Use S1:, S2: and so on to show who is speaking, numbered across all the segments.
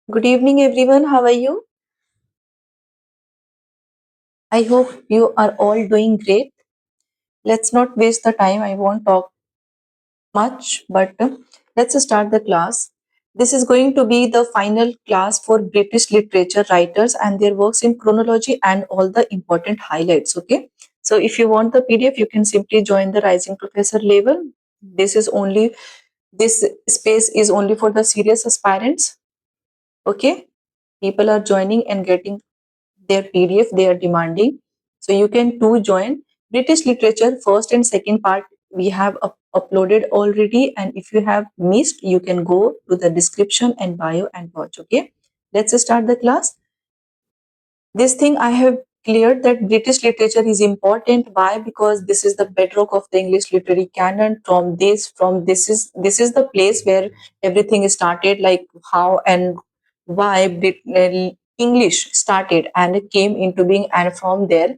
S1: Good evening, everyone. How are you? I hope you are all doing great. Let's not waste the time. I won't talk much, but let's start the class. This is going to be the final class for British literature writers and their works in chronology and all the important highlights. Okay. So, if you want the PDF, you can simply join the Rising Professor level. This space is only for the serious aspirants. Okay. People are joining and getting their PDF they are demanding. So you can too join British literature first and second part. We have uploaded already, and if you have missed, you can go to the description and bio and watch. Okay, let's start the class. This thing I have cleared that British literature is important. Why? Because this is the bedrock of the English literary canon. From this is the place where everything started, like how and why English started and it came into being, and from there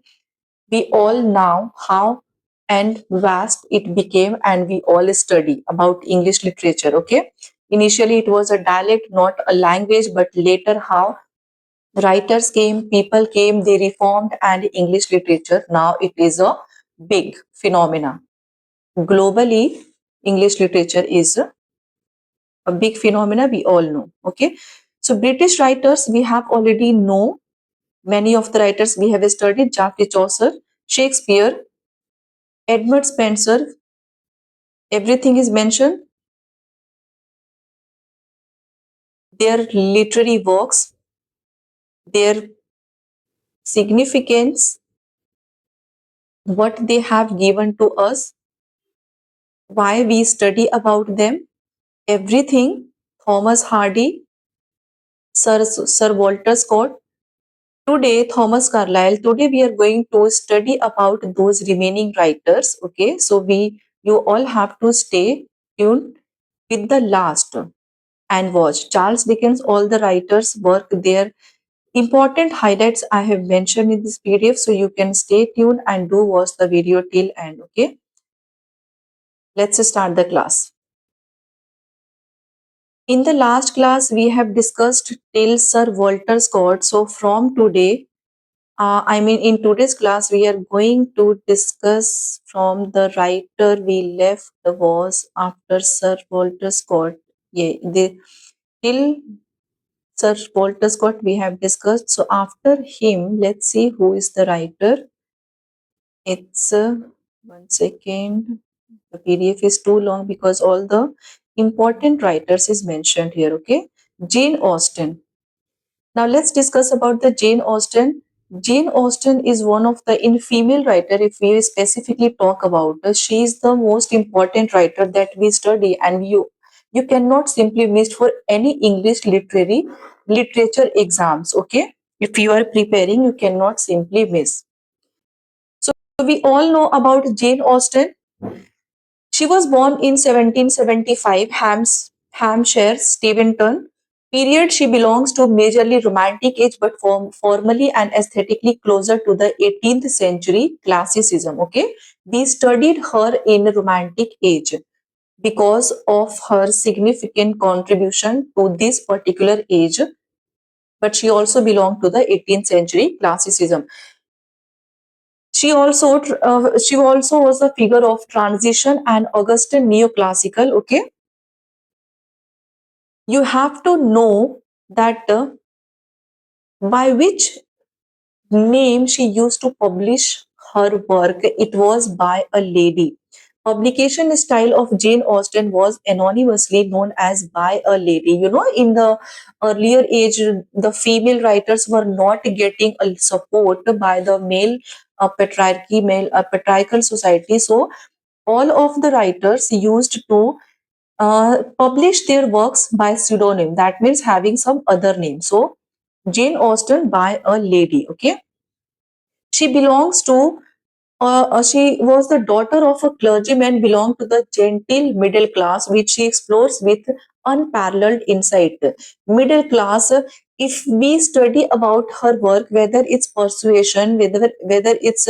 S1: we all know how and vast it became, and we all study about English literature. Okay, initially it was a dialect, not a language, but later how writers came, people came, they reformed, and English literature now it is a big phenomena. Globally, English literature is a big phenomena, we all know. Okay, so British writers we have already know. Many of the writers we have studied: Geoffrey Chaucer, Shakespeare, Edmund Spenser, everything is mentioned. Their literary works, their significance, what they have given to us, why we study about them, everything. Thomas Hardy, Sir Walter Scott, today Thomas Carlyle. Today we are going to study about those remaining writers. Okay, so you all have to stay tuned with the last and watch Charles Dickens, all the writers work, their important highlights I have mentioned in this PDF, so you can stay tuned and do watch the video till end. Okay, let's start the class. In the last class, we have discussed till Sir Walter Scott. So from today, in today's class, we are going to discuss from the writer we left was after Sir Walter Scott. Yeah, till Sir Walter Scott we have discussed. So after him, let's see who is the writer. It's 1 second. The PDF is too long because all the important writers is mentioned here. Okay, Jane Austen. Now let's discuss about the Jane Austen. Jane Austen is one of the in female writer. If we specifically talk about her, she is the most important writer that we study, and you cannot simply miss for any English literature exams. Okay, if you are preparing, you cannot simply miss. So we all know about Jane Austen. She was born in 1775, Hampshire, Steventon. Period, she belongs to majorly romantic age, but formally and aesthetically closer to the 18th century classicism. Okay, we studied her in romantic age because of her significant contribution to this particular age, but she also belonged to the 18th century classicism. She also was a figure of transition and Augustan neoclassical. Okay, you have to know that by which name she used to publish her work. It was by a lady. Publication style of Jane Austen was anonymously known as by a lady. You know, in the earlier age, the female writers were not getting a support by the male patriarchal society. So all of the writers used to publish their works by pseudonym. That means having some other name. So Jane Austen by a lady. Okay, she belongs to she was the daughter of a clergyman, belonged to the genteel middle class, which she explores with unparalleled insight. Middle class, if we study about her work, whether it's persuasion, whether it's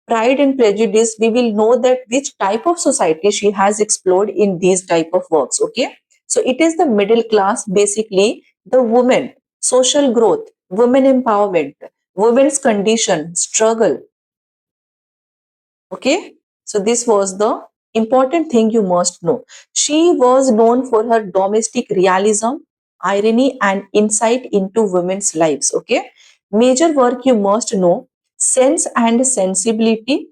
S1: pride and prejudice, we will know that which type of society she has explored in these type of works. Okay, so it is the middle class, basically the woman. social growth, women empowerment, women's condition, struggle. Okay, so this was the important thing you must know. She was known for her domestic realism, irony, and insight into women's lives. Okay, major work you must know: Sense and Sensibility.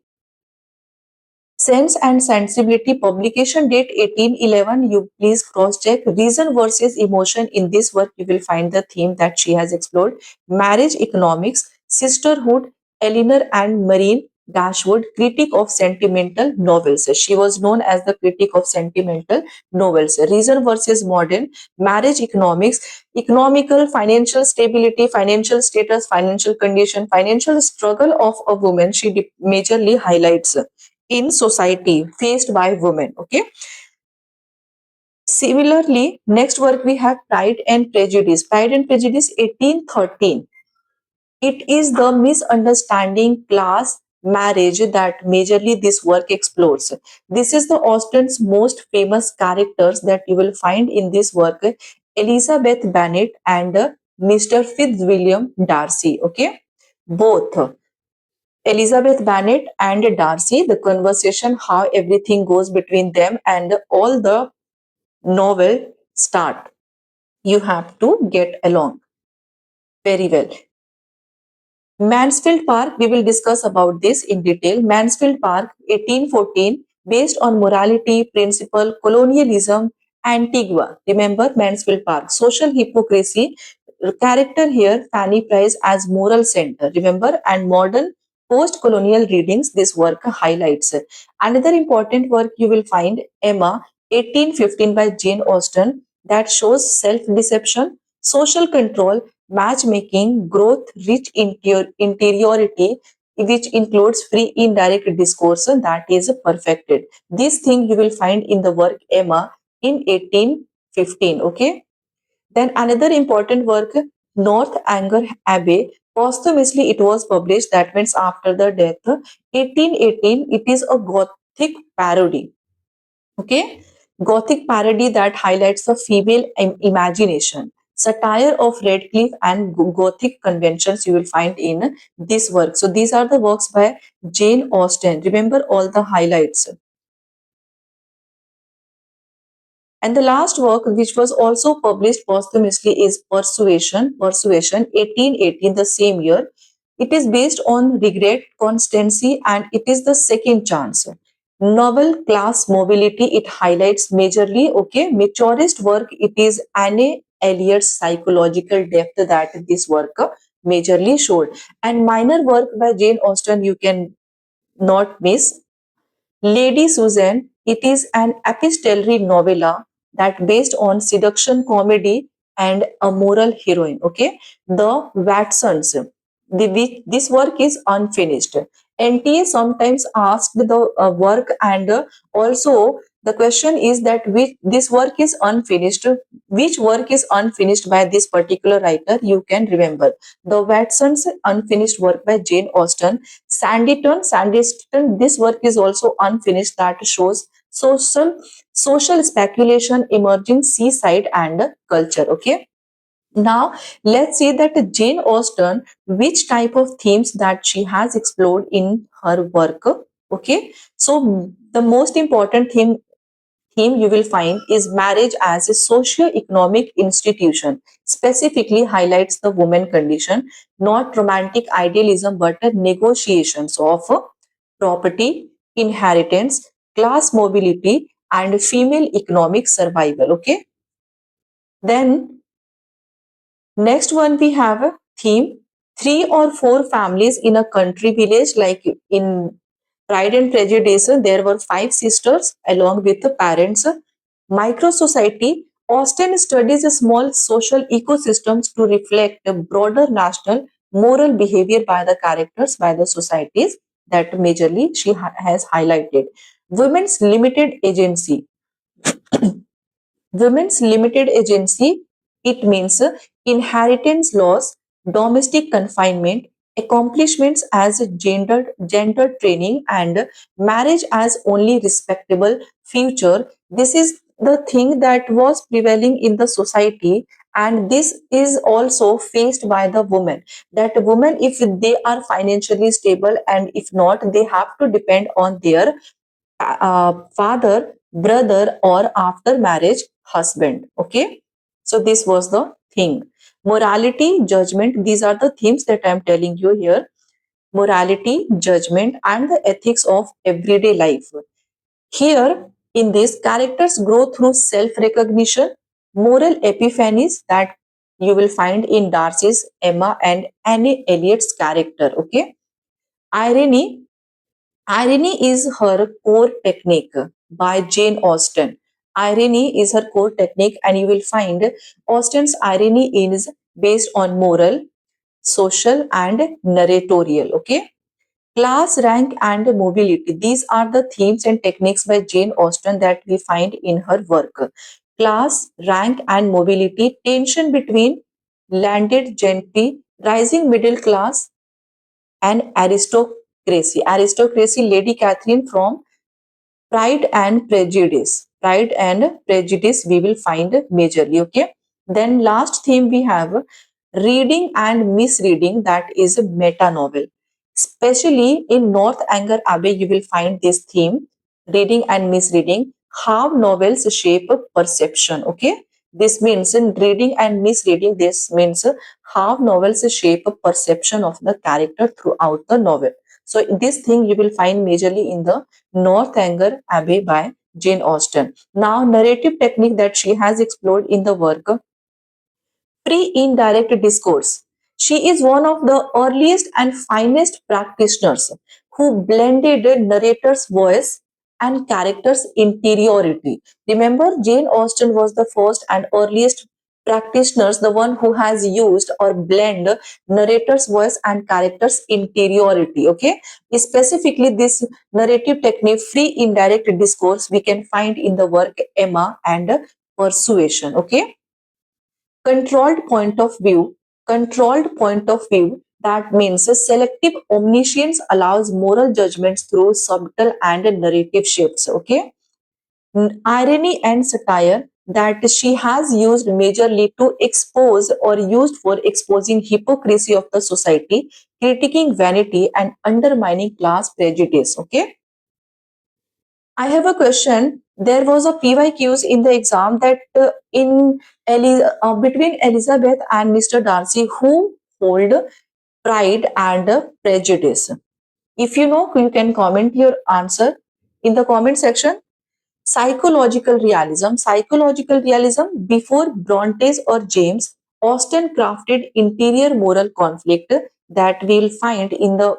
S1: Sense and Sensibility, publication date 1811. You please cross check. Reason versus emotion. In this work, you will find the theme that she has explored: marriage economics, sisterhood. Eleanor and Marine Dashwood, critic of sentimental novels. She was known as the critic of sentimental novels. Reason versus modern, marriage economics, economical, financial stability, financial status, financial condition, financial struggle of a woman. She majorly highlights in society faced by women. Okay. Similarly, next work we have Pride and Prejudice. Pride and Prejudice 1813. It is the misunderstanding class marriage that majorly this work explores. This is the Austen's most famous characters that you will find in this work: Elizabeth Bennet and Mr. Fitzwilliam Darcy. Okay, both Elizabeth Bennet and Darcy, the conversation, how everything goes between them, and all the novel start. You have to get along very well. Mansfield Park, we will discuss about this in detail. Mansfield Park, 1814, based on morality, principle, colonialism, Antigua. Remember Mansfield Park. Social hypocrisy, character here, Fanny Price as moral center. Remember, and modern post-colonial readings, this work highlights. Another important work you will find, Emma, 1815 by Jane Austen, that shows self-deception, social control, matchmaking, growth, rich interiority, which includes free indirect discourse that is perfected. This thing you will find in the work Emma in 1815. Okay. Then another important work, Northanger Abbey. Posthumously, it was published. That means after the death, 1818. It is a Gothic parody. Okay, Gothic parody that highlights the female imagination. Satire of Redcliffe and Gothic conventions you will find in this work. So these are the works by Jane Austen. Remember all the highlights. And the last work, which was also published posthumously, is Persuasion. Persuasion, 1818, the same year. It is based on regret, constancy, and it is the second chance. Novel class mobility, it highlights majorly. Okay, maturest work, it is Anne Elliot's psychological depth that this work majorly showed. And minor work by Jane Austen, you can not miss Lady Susan. It is an epistolary novella that based on seduction comedy and a moral heroine. Okay, the Watsons. This work is unfinished. NTA sometimes asked the work, and also the question is that which this work is unfinished. Which work is unfinished by this particular writer? You can remember the Watsons unfinished work by Jane Austen. Sanditon, this work is also unfinished that shows social speculation, emerging seaside and culture. Okay. Now let's see that Jane Austen, which type of themes that she has explored in her work. Okay. So the most important theme you will find is marriage as a socio-economic institution, specifically highlights the woman condition, not romantic idealism, but a negotiations of property, inheritance, class mobility, and female economic survival. Okay. Then next one we have a theme, three or four families in a country village. Like in Pride and Prejudice, there were five sisters along with the parents. Micro society, Austen studies a small social ecosystems to reflect a broader national moral behavior by the characters, by the societies that majorly she has highlighted. Women's limited agency. Women's limited agency, it means inheritance laws, domestic confinement, accomplishments as gender training, and marriage as only respectable future. This is the thing that was prevailing in the society, and this is also faced by the women, that women, if they are financially stable and if not, they have to depend on their father, brother, or after marriage husband. Okay, so this was the thing. Morality, judgment, these are the themes that I am telling you here. Morality, judgment, and the ethics of everyday life. Here, in this, characters grow through self recognition, moral epiphanies that you will find in Darcy's, Emma, and Annie Elliott's character. Okay, irony. Irony is her core technique by Jane Austen. Irony is her core technique, and you will find Austen's irony is based on moral, social, and narratorial. Okay, class, rank, and mobility. These are the themes and techniques by Jane Austen that we find in her work. Class, rank, and mobility, tension between landed gentry, rising middle class, and aristocracy. Aristocracy, Lady Catherine from Pride and Prejudice. Pride and Prejudice, we will find majorly. Okay. Then last theme we have reading and misreading, that is a meta novel. Especially in Northanger Abbey, you will find this theme, reading and misreading, how novels shape perception. Okay. This means in reading and misreading, this means how novels shape perception of the character throughout the novel. So this thing you will find majorly in the Northanger Abbey by Jane Austen. Now, narrative technique that she has explored in the work, pre-indirect discourse. She is one of the earliest and finest practitioners who blended narrator's voice and character's interiority. Remember, Jane Austen was the first and earliest practitioners, the one who has used or blend narrator's voice and character's interiority. Okay, specifically this narrative technique, free indirect discourse, we can find in the work Emma and Persuasion. Okay, controlled point of view. Controlled point of view, that means a selective omniscience allows moral judgments through subtle and narrative shifts. Okay, irony and satire, that she has used majorly to expose or used for exposing hypocrisy of the society, critiquing vanity and undermining class prejudice. Okay, I have a question. There was a PYQs in the exam that between Elizabeth and Mr. Darcy, who hold Pride and Prejudice. If you know, you can comment your answer in the comment section. Psychological realism. Psychological realism, before Brontes or James, Austen crafted interior moral conflict that we'll find in the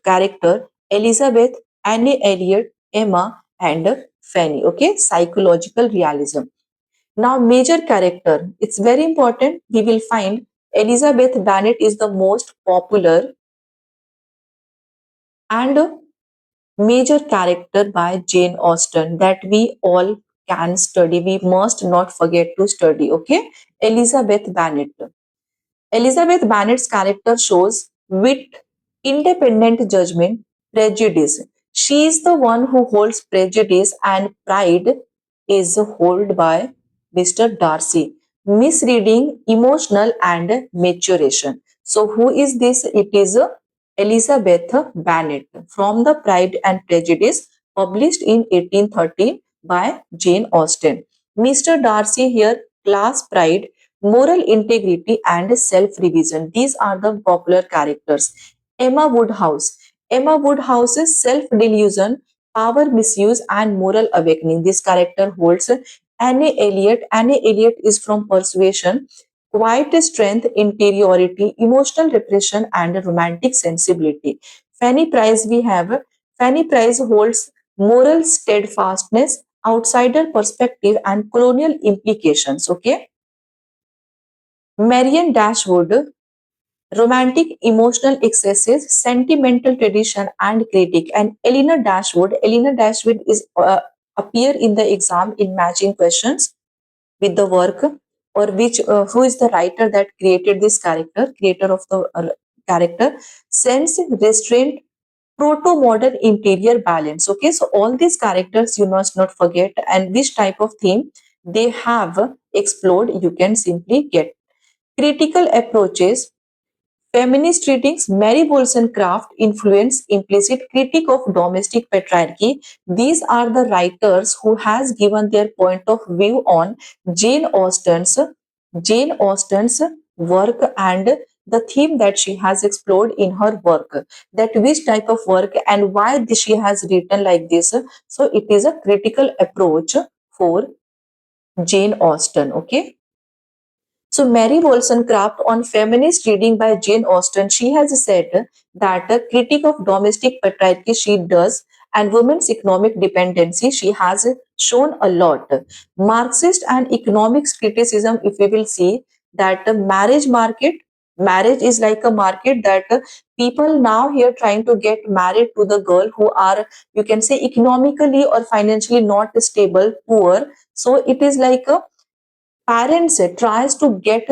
S1: character Elizabeth, Annie Elliot, Emma, and Fanny. Okay, psychological realism. Now, major character. It's very important. We will find Elizabeth Bennet is the most popular and major character by Jane Austen that we all can study. We must not forget to study. Okay, Elizabeth Bennet. Elizabeth Bennet's character shows wit, independent judgment, prejudice. She is the one who holds prejudice, and pride is held by Mr. Darcy. Misreading, emotional, and maturation. So, who is this? It is Elizabeth Bennet from The Pride and Prejudice, published in 1813 by Jane Austen. Mr. Darcy here, class pride, moral integrity, and self-revision. These are the popular characters. Emma Woodhouse. Emma Woodhouse's self-delusion, power misuse, and moral awakening. This character holds Annie Elliot. Annie Elliot is from Persuasion, quiet strength, interiority, emotional repression, and romantic sensibility. Fanny Price, we have Fanny Price holds moral steadfastness, outsider perspective, and colonial implications. Okay. Marian Dashwood, romantic emotional excesses, sentimental tradition, and critic. And Eleanor Dashwood is appear in the exam in matching questions with the work, or which who is the writer that created this character, creator of the character. Sense, restraint, proto-modern interior balance. Okay, so all these characters you must not forget, and which type of theme they have explored, you can simply get. Critical approaches. Feminist readings, Mary Wollstonecraft influence implicit critique of domestic patriarchy. These are the writers who has given their point of view on Jane Austen's Jane Austen's work and the theme that she has explored in her work. That which type of work and why she has written like this. So it is a critical approach for Jane Austen. Okay. So Mary Wollstonecraft on feminist reading by Jane Austen, she has said that a critique of domestic patriarchy she does and women's economic dependency she has shown a lot. Marxist and economics criticism, if we will see that the marriage is like a market that people now here trying to get married to the girl who are, you can say, economically or financially not stable, poor. So it is like a parents tries to get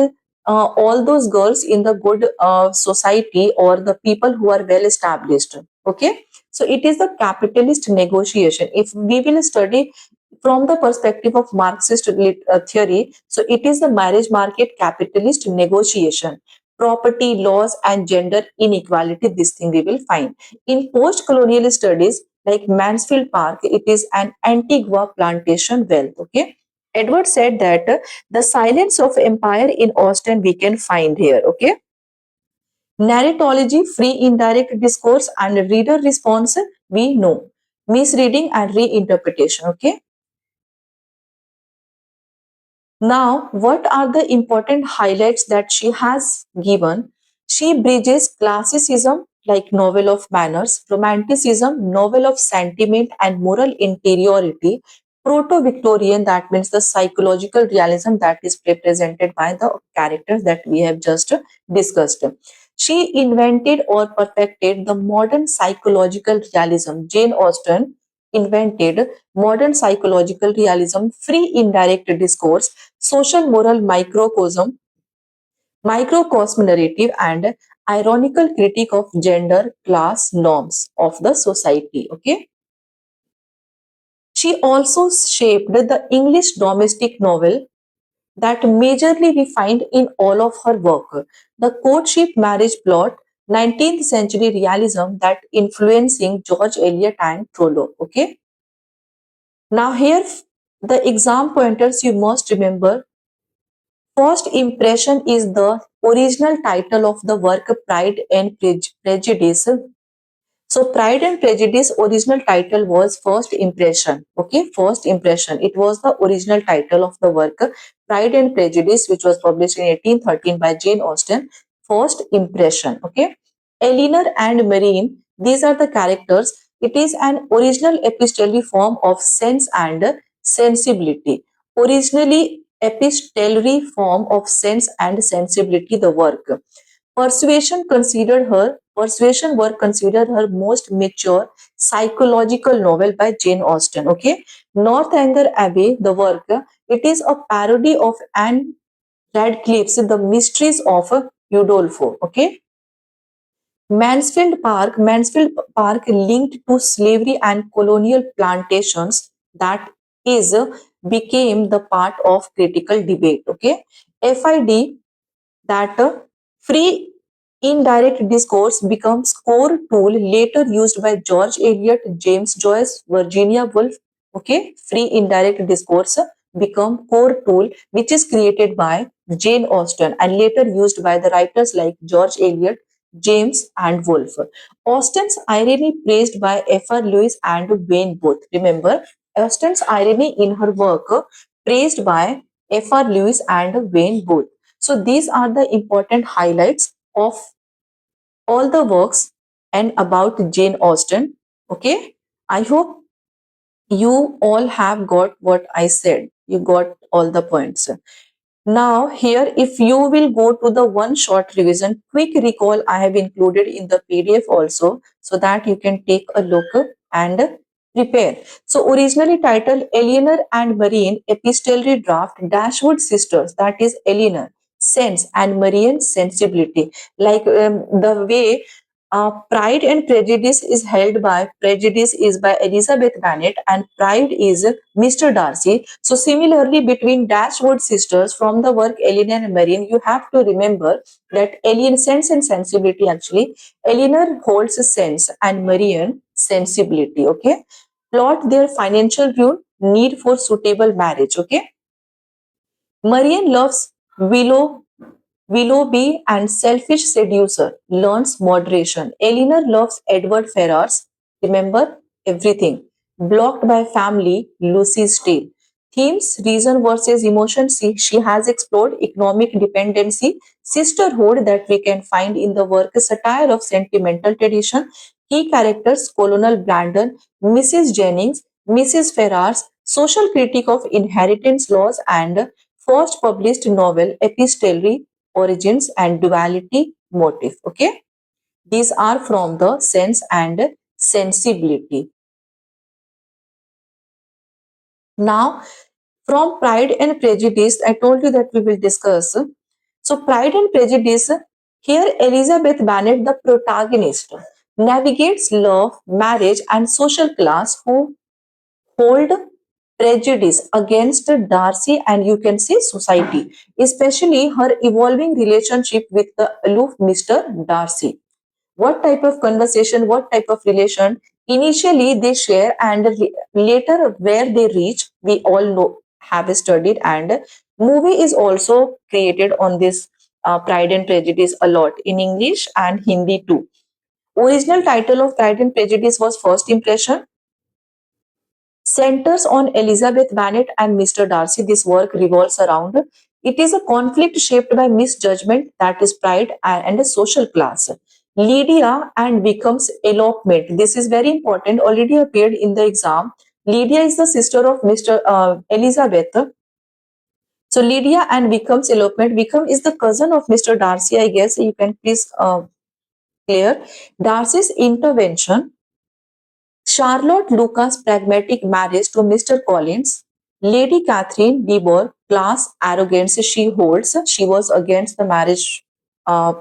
S1: all those girls in the good society or the people who are well established. Okay, so it is the capitalist negotiation. If we will study from the perspective of Marxist theory, so it is the marriage market capitalist negotiation, property laws and gender inequality. This thing we will find in post colonial studies like Mansfield Park. It is an Antigua plantation wealth. Okay, Edward said that the silence of empire in Austen we can find here. Okay, narratology, free indirect discourse, and reader response we know. Misreading and reinterpretation. Okay, now what are the important highlights that she has given? She bridges classicism like novel of manners, romanticism, novel of sentiment and moral interiority, proto-Victorian, that means the psychological realism that is represented by the characters that we have just discussed. She invented or perfected the modern psychological realism. Jane Austen invented modern psychological realism, free indirect discourse, social moral microcosm narrative, and ironical critique of gender class norms of the society. Okay, she also shaped the English domestic novel that majorly we find in all of her work. The courtship marriage plot, 19th century realism that influencing George Eliot and Trollope. Okay, now here the exam pointers you must remember. First Impression is the original title of the work Pride and Prejudice. So Pride and Prejudice original title was First Impression. Okay, First Impression. It was the original title of the work Pride and Prejudice, which was published in 1813 by Jane Austen. First Impression. Okay, Eleanor and Marine. These are the characters. It is an original epistolary form of sense and sensibility. Originally epistolary form of sense and sensibility. The work. Persuasion were considered her most mature psychological novel by Jane Austen. Okay, Northanger Abbey, the work, it is a parody of Anne Radcliffe's The Mysteries of Udolpho. Okay, Mansfield Park linked to slavery and colonial plantations that is became the part of critical debate. Okay, FID, that free indirect discourse becomes core tool later used by George Eliot, James Joyce, Virginia Woolf. Okay, free indirect discourse become core tool which is created by Jane Austen and later used by the writers like George Eliot, James and Woolf. Austen's irony praised by F.R. Lewis and Wayne Booth. Remember, Austen's irony in her work praised by F.R. Lewis and Wayne Booth. So these are the important highlights of all the works and about Jane Austen. Okay, I hope you all have got what I said. You got all the points. Now here, if you will go to the one short revision, quick recall I have included in the PDF also so that you can take a look and prepare. So originally titled Eleanor and Marian Epistolary Draft, Dashwood Sisters, that is Eleanor, Sense and Marian Sensibility. Like the way Pride and Prejudice is held by Prejudice is by Elizabeth Bennet and Pride is Mr. Darcy. So similarly between Dashwood sisters from the work Eleanor and Marian, you have to remember that Alien Sense and Sensibility actually. Eleanor holds a sense and Marian sensibility. Okay. Plot their financial ruin, need for suitable marriage. Okay. Marian loves Willoughby and selfish seducer learns moderation. Eleanor loves Edward Ferrars. Remember everything. Blocked by family, Lucy's tale. Themes, reason versus emotion. See, she has explored economic dependency, sisterhood that we can find in the work, satire of sentimental tradition. Key characters, Colonel Brandon, Mrs. Jennings, Mrs. Ferrars, social critique of inheritance laws and first published novel, epistolary origins and duality motif. Okay, these are from the Sense and Sensibility. Now from Pride and Prejudice, I told you that we will discuss. So Pride and Prejudice, here Elizabeth Bennet, the protagonist, navigates love, marriage and social class who hold prejudice against Darcy and you can say society, especially her evolving relationship with the aloof Mr. Darcy. What type of conversation, what type of relation initially they share and later where they reach, we all know, have studied, and movie is also created on this Pride and Prejudice a lot in English and Hindi too. Original title of Pride and Prejudice was First Impression, centers on Elizabeth Bennet and Mr. Darcy. This work revolves around it is a conflict shaped by misjudgment, that is pride, and a social class. Lydia and Wickham's elopement. This is very important. Already appeared in the exam. Lydia is the sister of Mr. Elizabeth. So Lydia and Wickham's elopement. Wickham is the cousin of Mr. Darcy. I guess you can please clear. Darcy's intervention, Charlotte Lucas' pragmatic marriage to Mr. Collins, Lady Catherine de Bourgh, class arrogance she holds. She was against the uh,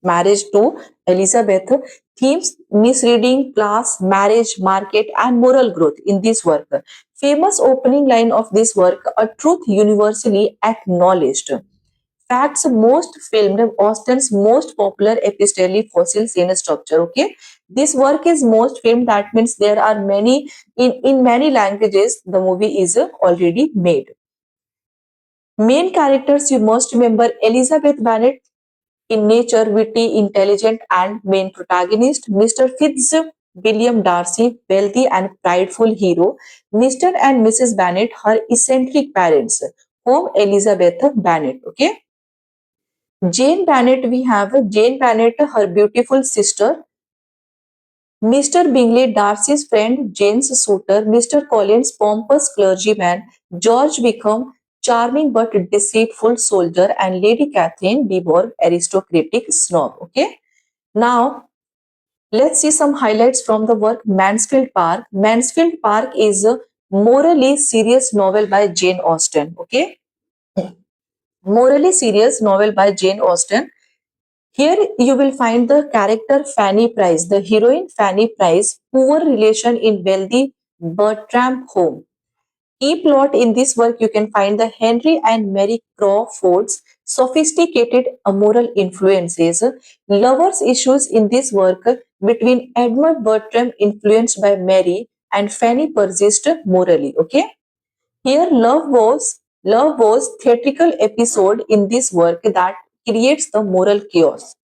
S1: marriage to Elizabeth. Themes, misreading, class, marriage, market, and moral growth in this work. Famous opening line of this work: a truth universally acknowledged. Facts, most filmed, Austen's most popular epistolary fossils in a structure. Okay, this work is most filmed. That means there are many in many languages. The movie is already made. Main characters you must remember: Elizabeth Bennet, in nature, witty, intelligent, and main protagonist. Mr. Fitzwilliam Darcy, wealthy and prideful hero. Mr. and Mrs. Bennet, her eccentric parents. Home Elizabeth Bennet. Okay. Jane Bennet, we have Jane Bennet, her beautiful sister. Mr. Bingley, Darcy's friend, Jane's suitor. Mr. Collins, pompous clergyman. George Wickham, charming but deceitful soldier. And Lady Catherine de Bourgh, aristocratic snob. Okay. Now, let's see some highlights from the work Mansfield Park. Mansfield Park is a morally serious novel by Jane Austen. Okay. Morally serious novel by Jane Austen. Here you will find the character Fanny Price, the heroine Fanny Price, poor relation in wealthy Bertram home. Key plot in this work you can find the Henry and Mary Crawford's sophisticated immoral influences, lovers issues in this work between Edmund Bertram influenced by Mary and Fanny persist morally. Okay, here love was theatrical episode in this work that creates the moral chaos.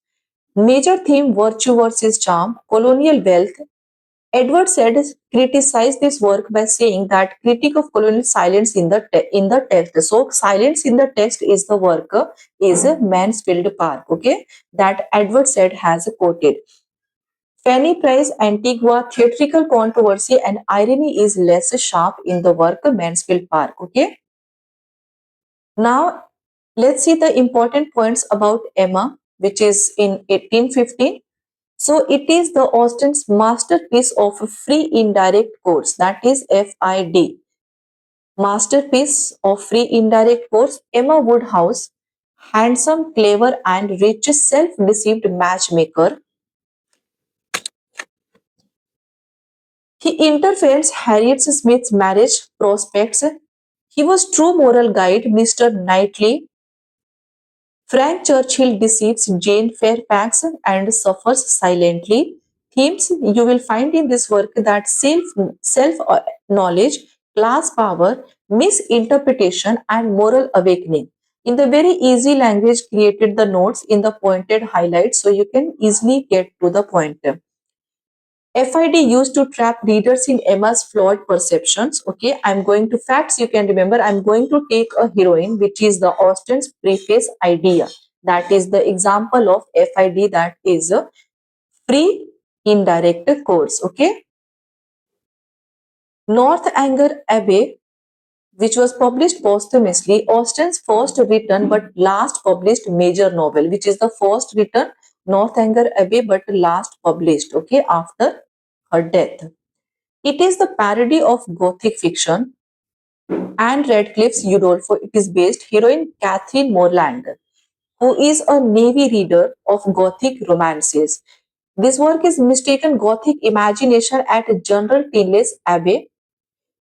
S1: Major theme virtue versus charm, colonial wealth. Edward said criticized this work by saying that critique of colonial silence in the text. So silence in the text is the work is Mansfield Park. Okay, that Edward said has quoted. Fanny Price Antigua theatrical controversy and irony is less sharp in the work Mansfield Park. Okay. Now let's see the important points about Emma, which is in 1815. So it is the Austen's masterpiece of a free indirect course, that is FID. Masterpiece of free indirect course, Emma Woodhouse, handsome, clever and rich, self-deceived matchmaker. He interferes Harriet Smith's marriage prospects. He was true moral guide, Mr. Knightley. Frank Churchill deceives Jane Fairfax and suffers silently. Themes you will find in this work that self knowledge, class power, misinterpretation, and moral awakening. In the very easy language, created the notes in the pointed highlights so you can easily get to the point. FID used to trap readers in Emma's flawed perceptions. Okay, I'm going to facts you can remember. I'm going to take a heroine, which is the Austen's preface idea. That is the example of FID, that is a free indirect course. Okay, Northanger Abbey, which was published posthumously, Austen's first written but last published major novel, which is the first written Northanger Abbey but last published, okay, after her death. It is the parody of Gothic fiction. Anne Radcliffe's Udolpho, it is based heroine Catherine Morland, who is a navy reader of Gothic romances. This work is mistaken Gothic imagination at General Tinley's Abbey.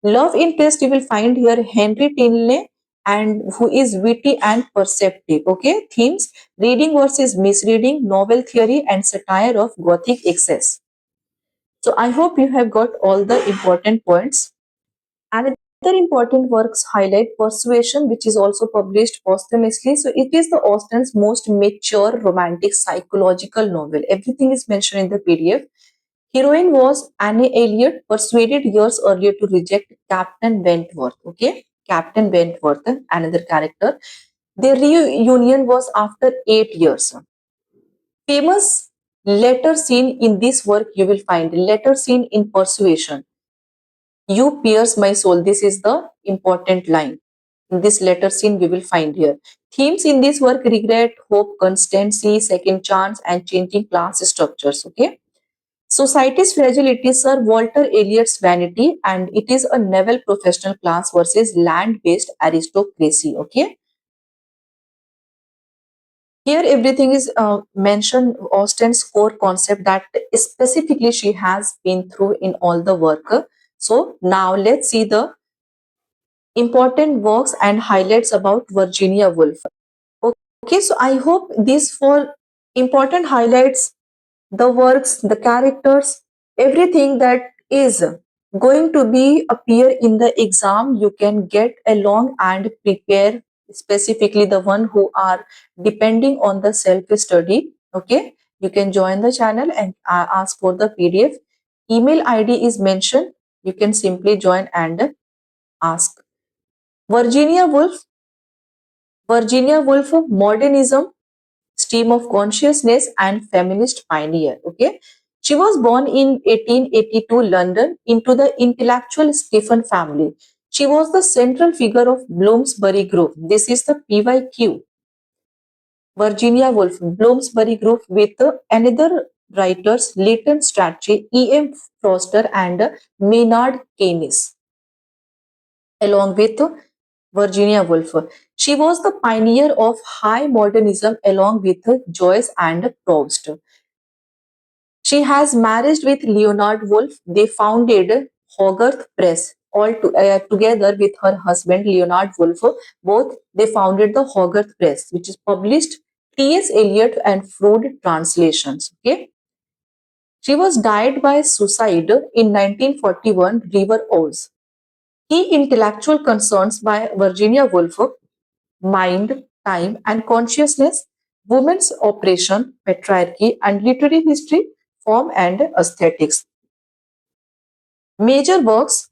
S1: Love interest you will find here Henry Tinley, and who is witty and perceptive. Okay, themes reading versus misreading, novel theory, and satire of Gothic excess. So I hope you have got all the important points. Another important works highlight Persuasion, which is also published posthumously. So it is the Austen's most mature romantic psychological novel. Everything is mentioned in the PDF. Heroine was Anne Elliot, persuaded years earlier to reject Captain Wentworth. Okay, Captain Wentworth, another character. Their reunion was after 8 years. Famous letter scene in this work you will find letter scene in Persuasion. You pierce my soul. This is the important line. In this letter scene, we will find here. Themes in this work regret, hope, constancy, second chance, and changing class structures. Okay. Society's fragility, Sir Walter Elliot's vanity, and it is a naval professional class versus land-based aristocracy. Okay. Here, everything is mentioned Austen's core concept that specifically she has been through in all the work. So now let's see the important works and highlights about Virginia Woolf. Okay, so I hope these four important highlights, the works, the characters, everything that is going to be appear in the exam, you can get along and prepare, specifically the one who are depending on the self study. Okay, you can join the channel and ask for the PDF. Email ID is mentioned. You can simply join and ask. Virginia Woolf, modernism, stream of consciousness, and feminist pioneer. Okay, she was born in 1882 London into the intellectual Stephen family. She was the central figure of Bloomsbury Group. This is the PYQ. Virginia Woolf, Bloomsbury Group, with another writers Leighton Strachey, E.M. Foster, and Maynard Keynes, along with Virginia Woolf. She was the pioneer of high modernism along with Joyce and Proust. She has married with Leonard Woolf. They founded Hogarth Press. Together with her husband Leonard Woolf, both they founded the Hogarth Press, which is published T.S. Eliot and Froude translations. Okay, she was died by suicide in 1941, River Ouse. Key intellectual concerns by Virginia Woolf: mind, time, and consciousness, women's operation, patriarchy, and literary history, form and aesthetics. Major works: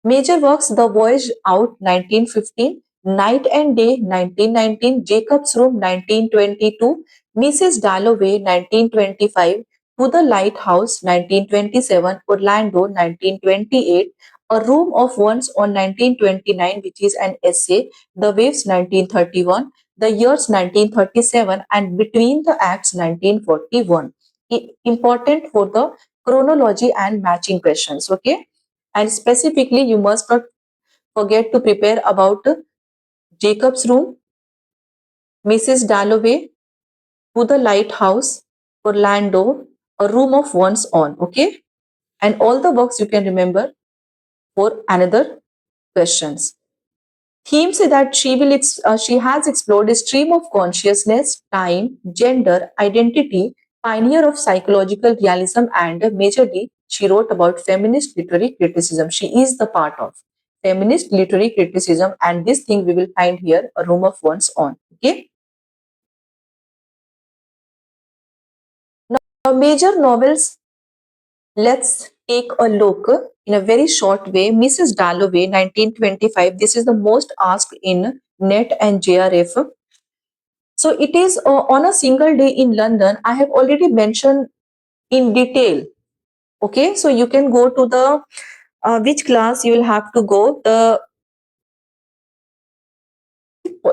S1: The Voyage Out 1915, Night and Day 1919, Jacob's Room 1922, Mrs. Dalloway 1925, To the Lighthouse 1927, Orlando 1928, A Room of One's on 1929, which is an essay, The Waves 1931, The Years 1937, and Between the Acts 1941. Important for the chronology and matching questions. Okay, and specifically you must not forget to prepare about Jacob's Room, Mrs. Dalloway, To the Lighthouse, Orlando, A Room of One's Own. Okay, and all the works you can remember for another questions. Themes that she has explored is stream of consciousness, time, gender, identity, pioneer of psychological realism, and majorly she wrote about feminist literary criticism. She is the part of feminist literary criticism, and this thing we will find here, A Room of One's Own. Okay. Now, major novels. Let's take a look in a very short way. Mrs. Dalloway, 1925. This is the most asked in NET and JRF. So it is on a single day in London. I have already mentioned in detail. Okay, so you can go to the which class you will have to go. The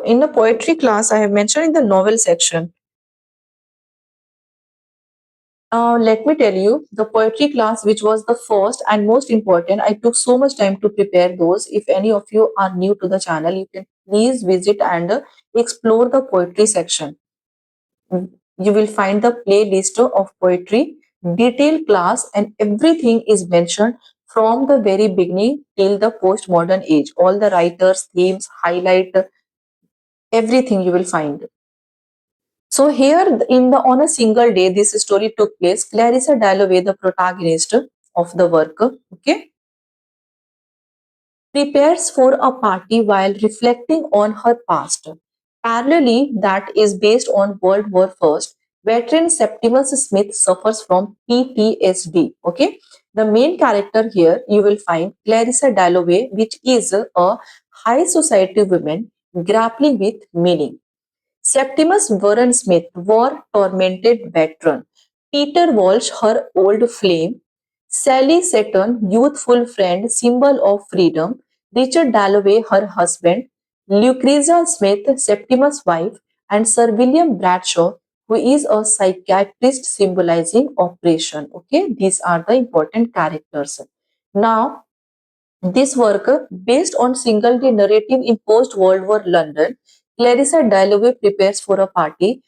S1: in the poetry class I have mentioned in the novel section. Let me tell you, the poetry class, which was the first and most important, I took so much time to prepare those. If any of you are new to the channel, you can please visit and explore the poetry section. You will find the playlist of poetry, detailed class, and everything is mentioned from the very beginning till the postmodern age. All the writers, themes, highlight, everything you will find. So here in the on a single day, this story took place. Clarissa Dalloway, the protagonist of the work, okay, prepares for a party while reflecting on her past. Parallelly, that is based on World War First, veteran Septimus Smith suffers from PTSD. Okay, the main character here you will find Clarissa Dalloway, which is a high society woman grappling with meaning. Septimus Warren Smith, war-tormented veteran. Peter Walsh, her old flame. Sally Seton, youthful friend, symbol of freedom. Richard Dalloway, her husband. Lucrezia Smith, Septimus' wife. And Sir William Bradshaw, who is a psychiatrist symbolizing oppression. Okay, these are the important characters. Now, this work, based on single-day narrative in post-World War London, Clarissa Dalloway prepares for a party.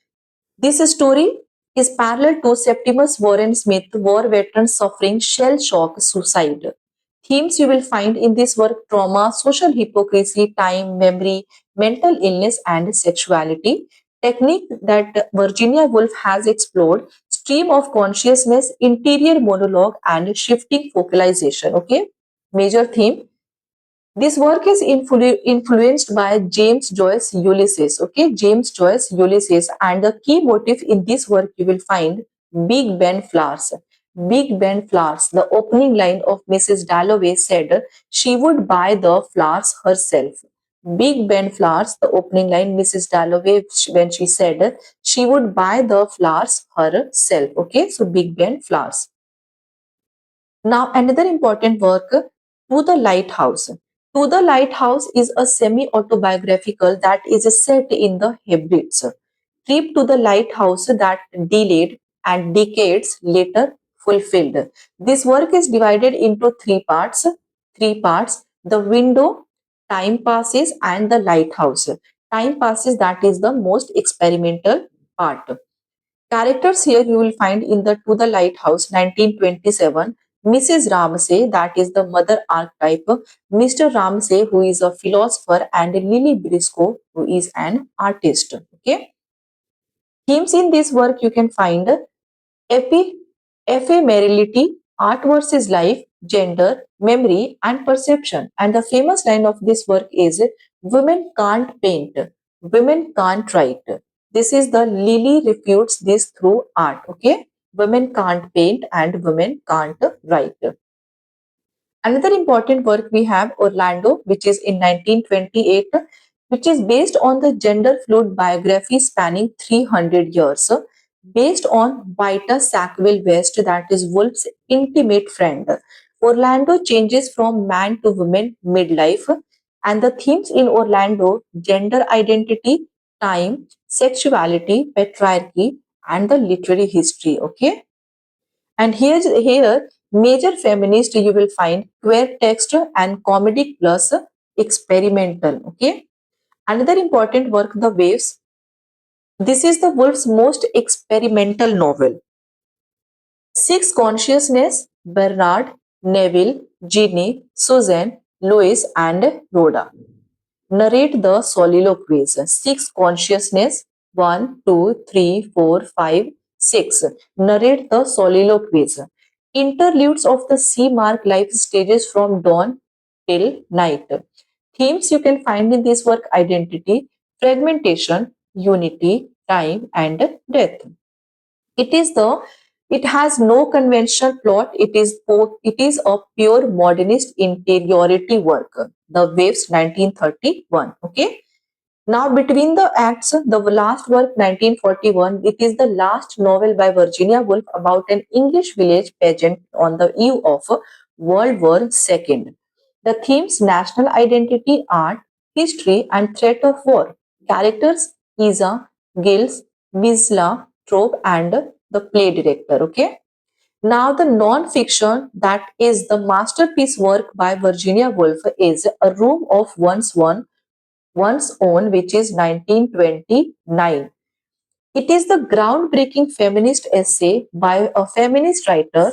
S1: This story is parallel to Septimus Warren Smith, war veteran suffering shell shock, suicide. Themes you will find in this work: trauma, social hypocrisy, time, memory, mental illness, and sexuality. Technique that Virginia Woolf has explored: stream of consciousness, interior monologue, and shifting focalization. Okay, major theme. This work is influenced by James Joyce Ulysses. Okay, James Joyce Ulysses, and the key motif in this work you will find Big Ben flowers. Big Ben flowers. The opening line of Mrs. Dalloway said she would buy the flowers herself. Big Ben flowers. The opening line, Mrs. Dalloway, when she said she would buy the flowers herself. Okay, so Big Ben flowers. Now, another important work, To the Lighthouse. To the Lighthouse is a semi-autobiographical that is set in the Hebrides. Trip to the lighthouse that delayed and decades later fulfilled. This work is divided into three parts. Three parts: the window, time passes, and the lighthouse. Time passes, that is the most experimental part. Characters here you will find in the To the Lighthouse 1927, Mrs. Ramsay, that is the mother archetype, Mr. Ramsay, who is a philosopher, and Lily Briscoe, who is an artist. Okay. Themes in this work you can find epi- ephemerality, art versus life, gender, memory, and perception. And the famous line of this work is women can't paint, women can't write. This is the Lily refutes this through art. Okay, women can't paint and women can't write. Another important work we have Orlando, which is in 1928, which is based on the gender fluid biography spanning 300 years, based on Vita Sackville West, that is Woolf's intimate friend. Orlando changes from man to woman midlife, and the themes in Orlando: gender identity, time, sexuality, patriarchy, and the literary history. Okay. And here major feminist you will find queer text and comedic plus experimental. Okay. Another important work, The Waves. This is the Woolf's most experimental novel. Six consciousness, Bernard, Neville, Ginny, Susan, Louis, and Rhoda. Narrate the soliloquies. Six consciousness, one, two, three, four, five, six. Narrate the soliloquies. Interludes of the sea mark life stages from dawn till night. Themes you can find in this work: identity, fragmentation, unity, time, and death. It is the it has no conventional plot. It is a pure modernist interiority work. The Waves 1931. Okay. Now, between the acts, the last work 1941, it is the last novel by Virginia Woolf about an English village pageant on the eve of World War II. The themes: national identity, art, history, and threat of war. Characters: Isa, Gills, Wisla, Trope, and the play director. Okay. Now, the non-fiction that is the masterpiece work by Virginia Woolf is A Room of One's Own, which is 1929. It is the groundbreaking feminist essay by a feminist writer.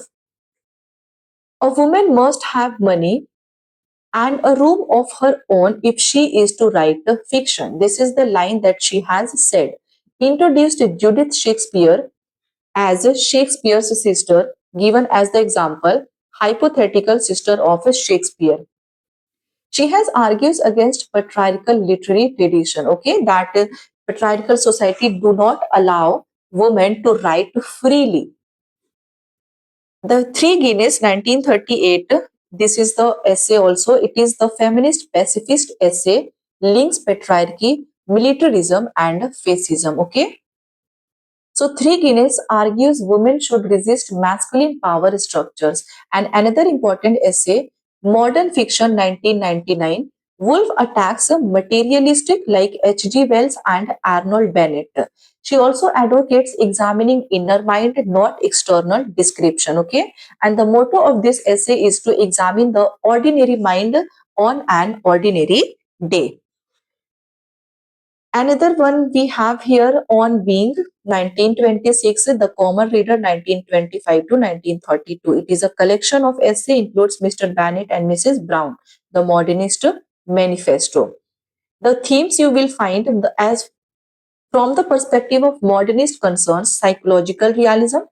S1: A woman must have money and a room of her own if she is to write a fiction. This is the line that she has said. Introduced Judith Shakespeare as Shakespeare's sister, given as the example, hypothetical sister of Shakespeare. She has argues against patriarchal literary tradition, okay, that patriarchal society do not allow women to write freely. The Three Guineas 1938, this is the essay also. It is the feminist pacifist essay, links patriarchy, militarism and fascism, okay. So, Three Guinness argues women should resist masculine power structures. And another important essay, Modern Fiction 1999, Woolf attacks a materialistic like H.G. Wells and Arnold Bennett. She also advocates examining inner mind, not external description. Okay, and the motto of this essay is to examine the ordinary mind on an ordinary day. Another one we have here on Being 1926, The Common Reader 1925 to 1932. It is a collection of essay includes Mr. Bennett and Mrs. Brown, The Modernist Manifesto. The themes you will find as from the perspective of modernist concerns: psychological realism,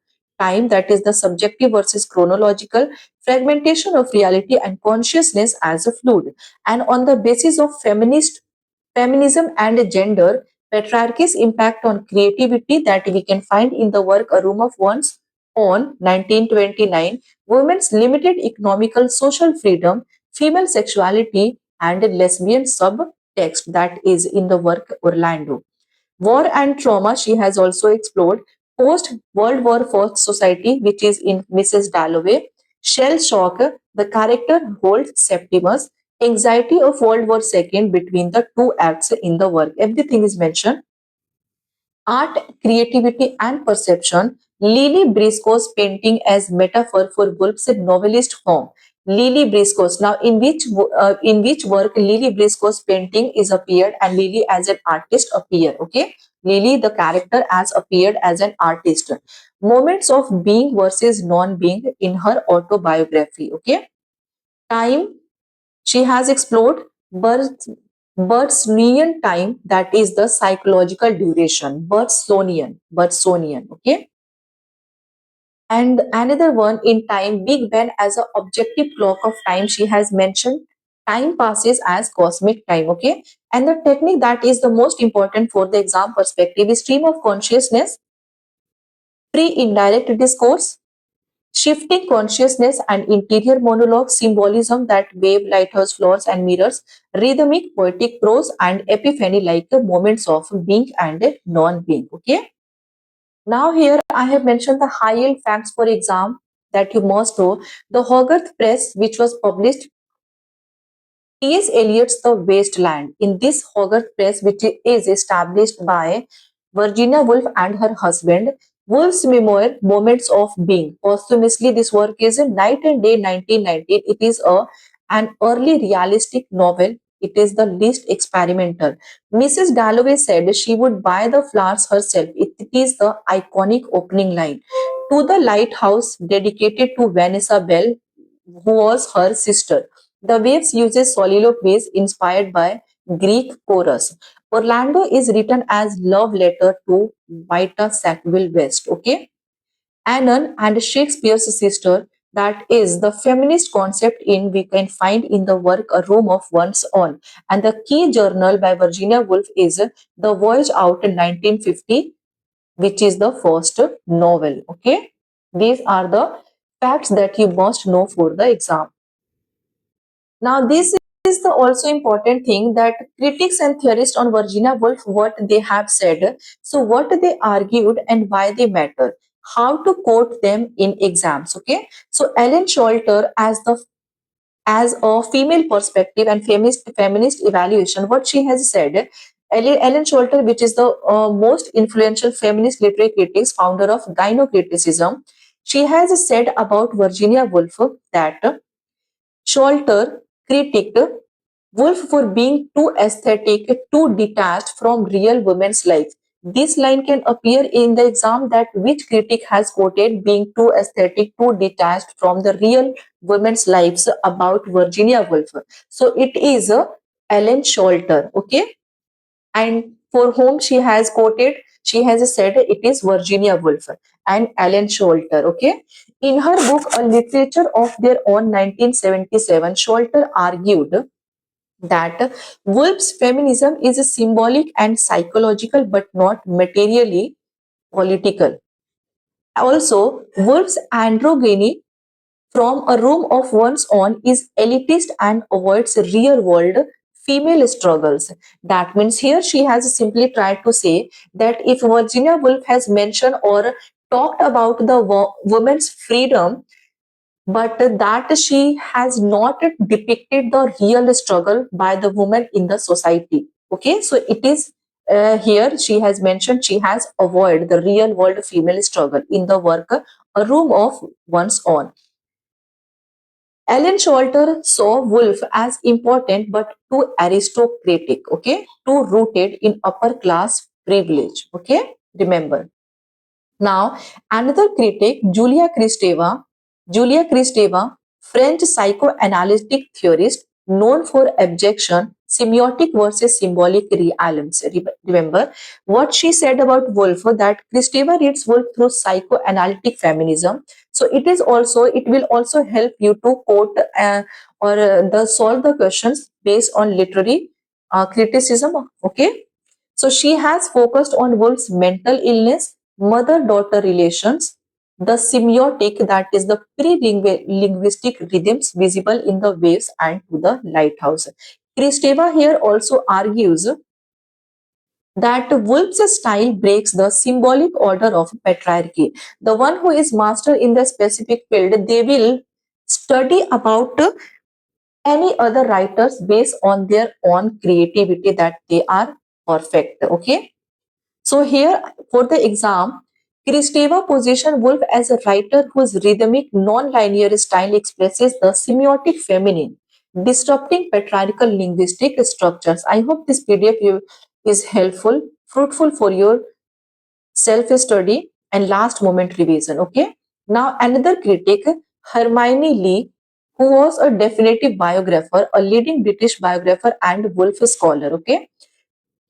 S1: time, that is the subjective versus chronological, fragmentation of reality, and consciousness as a fluid. And on the basis of feminism and gender, patriarchy's impact on creativity, that we can find in the work A Room of One's Own 1929, women's limited economical social freedom, female sexuality, and lesbian subtext, that is in the work Orlando. War and trauma, she has also explored. Post World War IV society, which is in Mrs. Dalloway. Shell shock, the character holds Septimus. Anxiety of World War II between the two acts in the work. Everything is mentioned. Art, creativity, and perception. Lily Briscoe's painting as metaphor for Woolf's novelist form. Lily Briscoe's. Now, in which work Lily Briscoe's painting is appeared and Lily as an artist appear? Okay, Lily the character as appeared as an artist. Moments of being versus non-being in her autobiography. Okay, time, she has explored birth, Bergsonian time, that is the psychological duration, Bergsonian, okay. And another one in time, Big Ben as an objective clock of time, she has mentioned time passes as cosmic time, okay. And the technique that is the most important for the exam perspective is stream of consciousness, pre-indirect discourse, shifting consciousness and interior monologue, symbolism that wave, lighthouse, floors and mirrors, rhythmic poetic prose, and epiphany like the moments of being and non-being. Okay. Now here I have mentioned the high yield facts for exam that you must know. The Hogarth Press, which was published T.S. Eliot's The Waste Land. In this Hogarth Press, which is established by Virginia Woolf and her husband, Woolf's memoir, Moments of Being. Posthumously, this work is in Night and Day 1919. It is an early realistic novel It is the least experimental. Mrs. Dalloway said she would buy the flowers herself. It is the iconic opening line. To the lighthouse dedicated to Vanessa Bell, who was her sister. The Waves uses soliloquies inspired by Greek chorus. Orlando is written as love letter to Vita Sackville West. Okay. Annan and Shakespeare's sister, that is the feminist concept in we can find in the work A Room of One's Own. And the key journal by Virginia Woolf is The Voyage Out in 1950, which is the first novel. Okay, these are the facts that you must know for the exam. Now, this is the also important thing that critics and theorists on Virginia Woolf, what they have said. So, what they argued and why they matter. How to quote them in exams. Okay. So, Ellen Sholter as a female perspective and feminist evaluation, what she has said. Ellen Sholter, which is the most influential feminist literary critic, founder of gynocriticism, she has said about Virginia Woolf that Sholter critiqued Woolf for being too aesthetic, too detached from real women's life. This line can appear in the exam that which critic has quoted being too aesthetic, too detached from the real women's lives about Virginia Woolf. So it is Ellen Sholter, okay? And for whom she has quoted, she has said it is Virginia Woolf and Ellen Sholter, okay? In her book, A Literature of Their Own 1977, Sholter argued that Woolf's feminism is symbolic and psychological but not materially political. Also, Woolf's androgyny from A Room of One's Own is elitist and avoids real world female struggles. That means here she has simply tried to say that if Virginia Woolf has mentioned or talked about the woman's freedom, but that she has not depicted the real struggle by the woman in the society. Okay, so it is here she has mentioned she has avoided the real world female struggle in the work A Room of One's Own. Ellen Sholter saw Woolf as important but too aristocratic, okay, too rooted in upper class privilege, okay, remember. Now, another critic, Julia Kristeva, French psychoanalytic theorist known for objection, semiotic versus symbolic realms. Remember what she said about Woolf, that Kristeva reads Woolf through psychoanalytic feminism. So it will also help you to quote or solve the questions based on literary criticism. Okay. So she has focused on Woolf's mental illness, mother-daughter relations, the semiotic, that is the pre-linguistic rhythms visible in the waves and to the lighthouse. Kristeva here also argues that Woolf's style breaks the symbolic order of patriarchy. The one who is master in the specific field, they will study about any other writers based on their own creativity, that they are perfect. Okay. So here for the exam, Kristeva positioned Woolf as a writer whose rhythmic, non-linear style expresses the semiotic feminine, disrupting patriarchal linguistic structures. I hope this is helpful, fruitful for your self-study and last moment revision. Okay. Now another critic, Hermione Lee, who was a definitive biographer, a leading British biographer and Woolf scholar. Okay.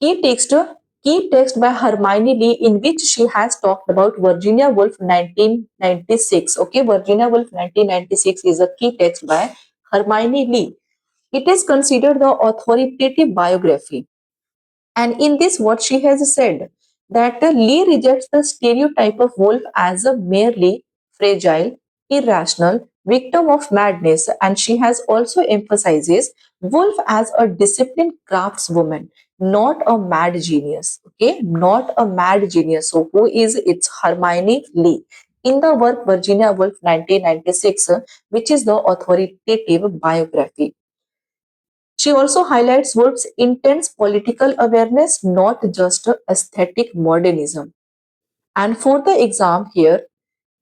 S1: Key text, key text by Hermione Lee in which she has talked about Virginia Woolf 1996. Okay, Virginia Woolf 1996 is a key text by Hermione Lee. It is considered the authoritative biography. And in this, what she has said, that Lee rejects the stereotype of Woolf as a merely fragile, irrational victim of madness, and she has also emphasizes Woolf as a disciplined craftswoman, not a mad genius. Okay, not a mad genius. So, who is it's Hermione Lee in the work Virginia Woolf 1996, which is the authoritative biography. She also highlights Woolf's intense political awareness, not just aesthetic modernism. And for the exam here,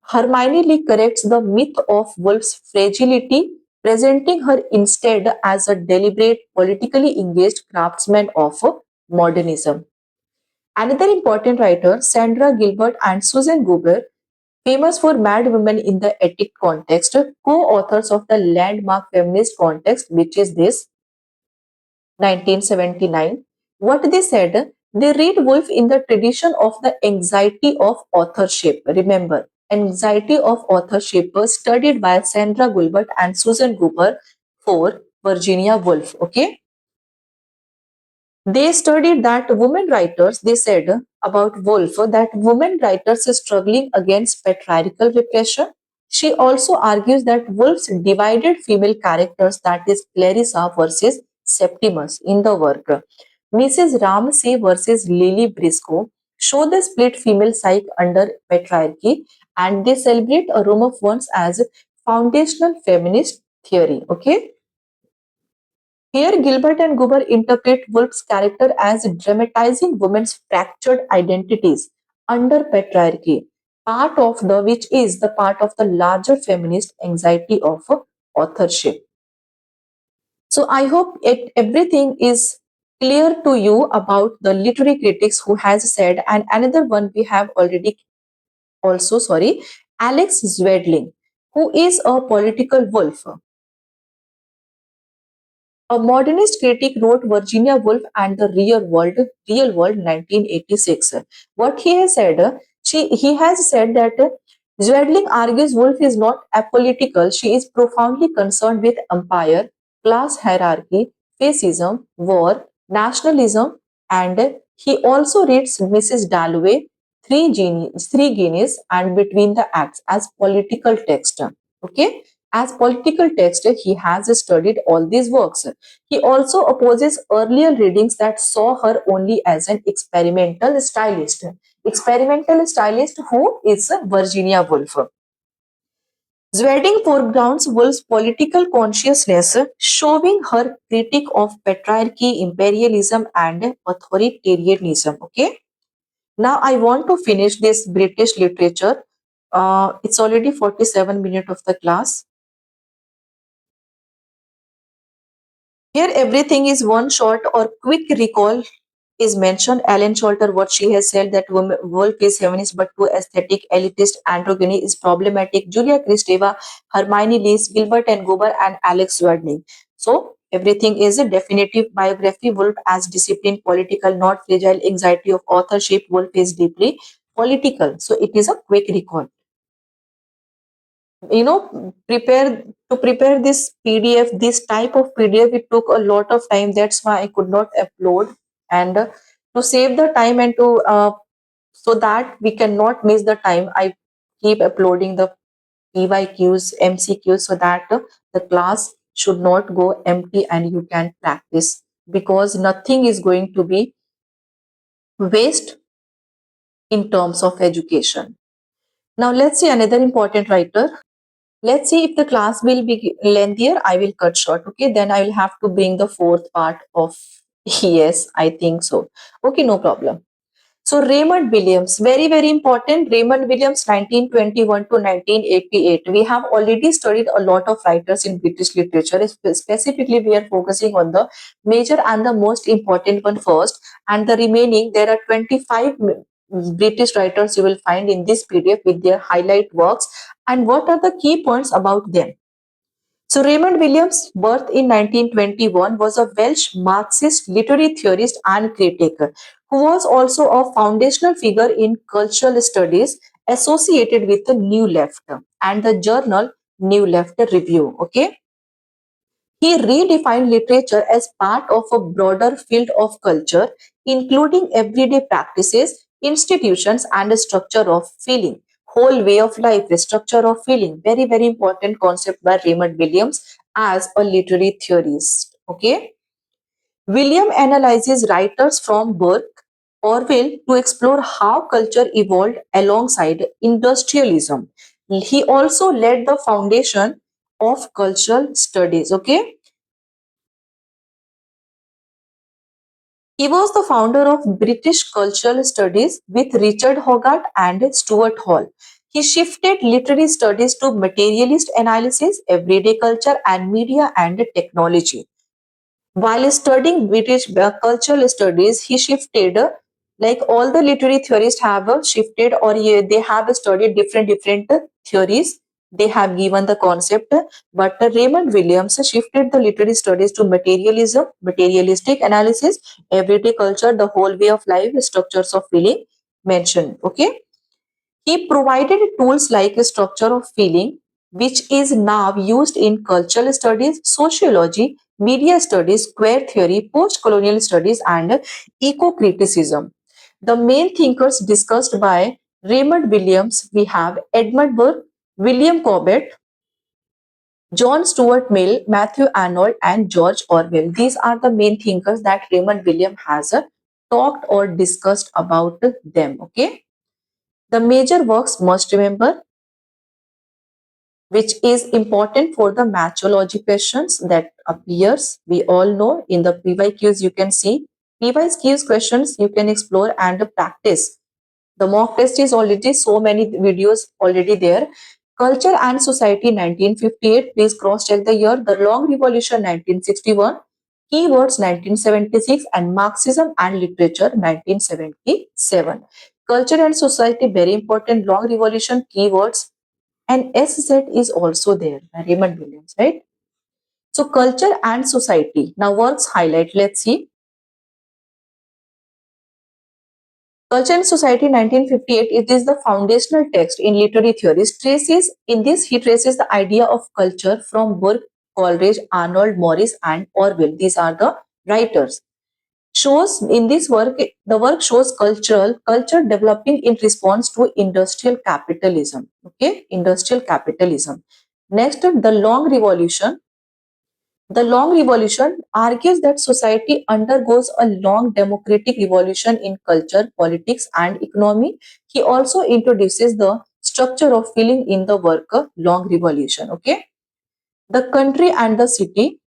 S1: Hermione Lee corrects the myth of Woolf's fragility, presenting her instead as a deliberate, politically engaged craftsman of modernism. Another important writer, Sandra Gilbert and Susan Goober, famous for Mad Women in the Attic context, co-authors of the landmark feminist context, which is this 1979. What they said, they read Woolf in the tradition of the anxiety of authorship. Remember, anxiety of authorship was studied by Sandra Gilbert and Susan Goober for Virginia Woolf. Okay. They studied that women writers, they said about Woolf, that women writers are struggling against patriarchal repression. She also argues that Woolf's divided female characters, that is Clarissa versus Septimus in the work, Mrs. Ramsay versus Lily Briscoe, show the split female psyche under patriarchy, and they celebrate a room of ones as foundational feminist theory. Okay. Here, Gilbert and Goober interpret Woolf's character as dramatizing women's fractured identities under patriarchy, part of the which is the part of the larger feminist anxiety of authorship. So I hope everything is clear to you about the literary critics who has said, and another one we have already also, sorry, Alex Zwedling, who is a political wolf. A modernist critic wrote Virginia Woolf and the Real World 1986. What he has said, he has said that Zwedling argues Woolf is not apolitical. She is profoundly concerned with empire, class hierarchy, fascism, war, nationalism, and he also reads Mrs. Dalloway, Three Guineas, and Between the Acts as political text. Okay, as political text, he has studied all these works. He also opposes earlier readings that saw her only as an experimental stylist. Experimental stylist who is Virginia Woolf. Zweding foregrounds Woolf's political consciousness, showing her critique of patriarchy, imperialism, and authoritarianism. Okay. Now I want to finish this British literature. It's already 47 minutes of the class. Here everything is one shot or quick recall is mentioned. Ellen Sholter, what she has said that Woolf is feminist but too aesthetic, elitist, androgyny is problematic. Julia Kristeva, Hermione Lees, Gilbert and Goober, and Alex Wardney. So everything is a definitive biography. Woolf as disciplined, political, not fragile, anxiety of authorship. Woolf is deeply political. So it is a quick recall. Prepare this PDF, this type of PDF, it took a lot of time. That's why I could not upload. And to save the time and to so that we cannot miss the time, I keep uploading the PYQs, MCQs, so that the class should not go empty and you can practice, because nothing is going to be waste in terms of education. Now let's see another important writer. Let's see if the class will be lengthier. I will cut short. Okay, then I will have to bring the fourth part of yes, I think so. Okay, no problem. So Raymond Williams, very, very important. Raymond Williams, 1921 to 1988. We have already studied a lot of writers in British literature. Specifically, we are focusing on the major and the most important one first. And the remaining, there are 25 British writers you will find in this PDF with their highlight works. And what are the key points about them? So Raymond Williams, birth in 1921, was a Welsh Marxist literary theorist and critic who was also a foundational figure in cultural studies associated with the New Left and the journal New Left Review. Okay. He redefined literature as part of a broader field of culture, including everyday practices, institutions, and a structure of feeling. Whole way of life, a structure of feeling. Very, very important concept by Raymond Williams as a literary theorist. Okay. William analyzes writers from Burke, Orwell to explore how culture evolved alongside industrialism. He also led the foundation of cultural studies. Okay. He was the founder of British Cultural Studies with Richard Hogarth and Stuart Hall. He shifted literary studies to materialist analysis, everyday culture, and media and technology. While studying British cultural studies, he shifted, like all the literary theorists have shifted, or they have studied different theories. They have given the concept, but Raymond Williams shifted the literary studies to materialism, materialistic analysis, everyday culture, the whole way of life, structures of feeling mentioned. Okay. He provided tools like a structure of feeling, which is now used in cultural studies, sociology, media studies, queer theory, post colonial studies, and eco criticism. The main thinkers discussed by Raymond Williams, we have Edmund Burke, William Cobbett, John Stuart Mill, Matthew Arnold, and George Orwell. These are the main thinkers that Raymond Williams has talked or discussed about them. Okay. The major works must remember, which is important for the matchology questions that appears. We all know in the PYQs you can see PYQs questions you can explore and practice. The mock test is already so many videos already there. Culture and Society 1958. Please cross check the year. The Long Revolution 1961. Keywords 1976 and Marxism and Literature 1977. Culture and Society very important. Long Revolution keywords and SZ is also there by Raymond Williams, right? So culture and society. Now works highlight. Let's see. Culture and Society 1958. It is the foundational text in literary theories. Traces in this he traces the idea of culture from Burke, Coleridge, Arnold, Morris, and Orwell. These are the writers. Shows in this work the work shows culture developing in response to industrial capitalism. Okay, industrial capitalism. Next, the long revolution. The long revolution argues that society undergoes a long democratic revolution in culture, politics, and economy. He also introduces the structure of feeling in the work long revolution. Okay, the country and the city.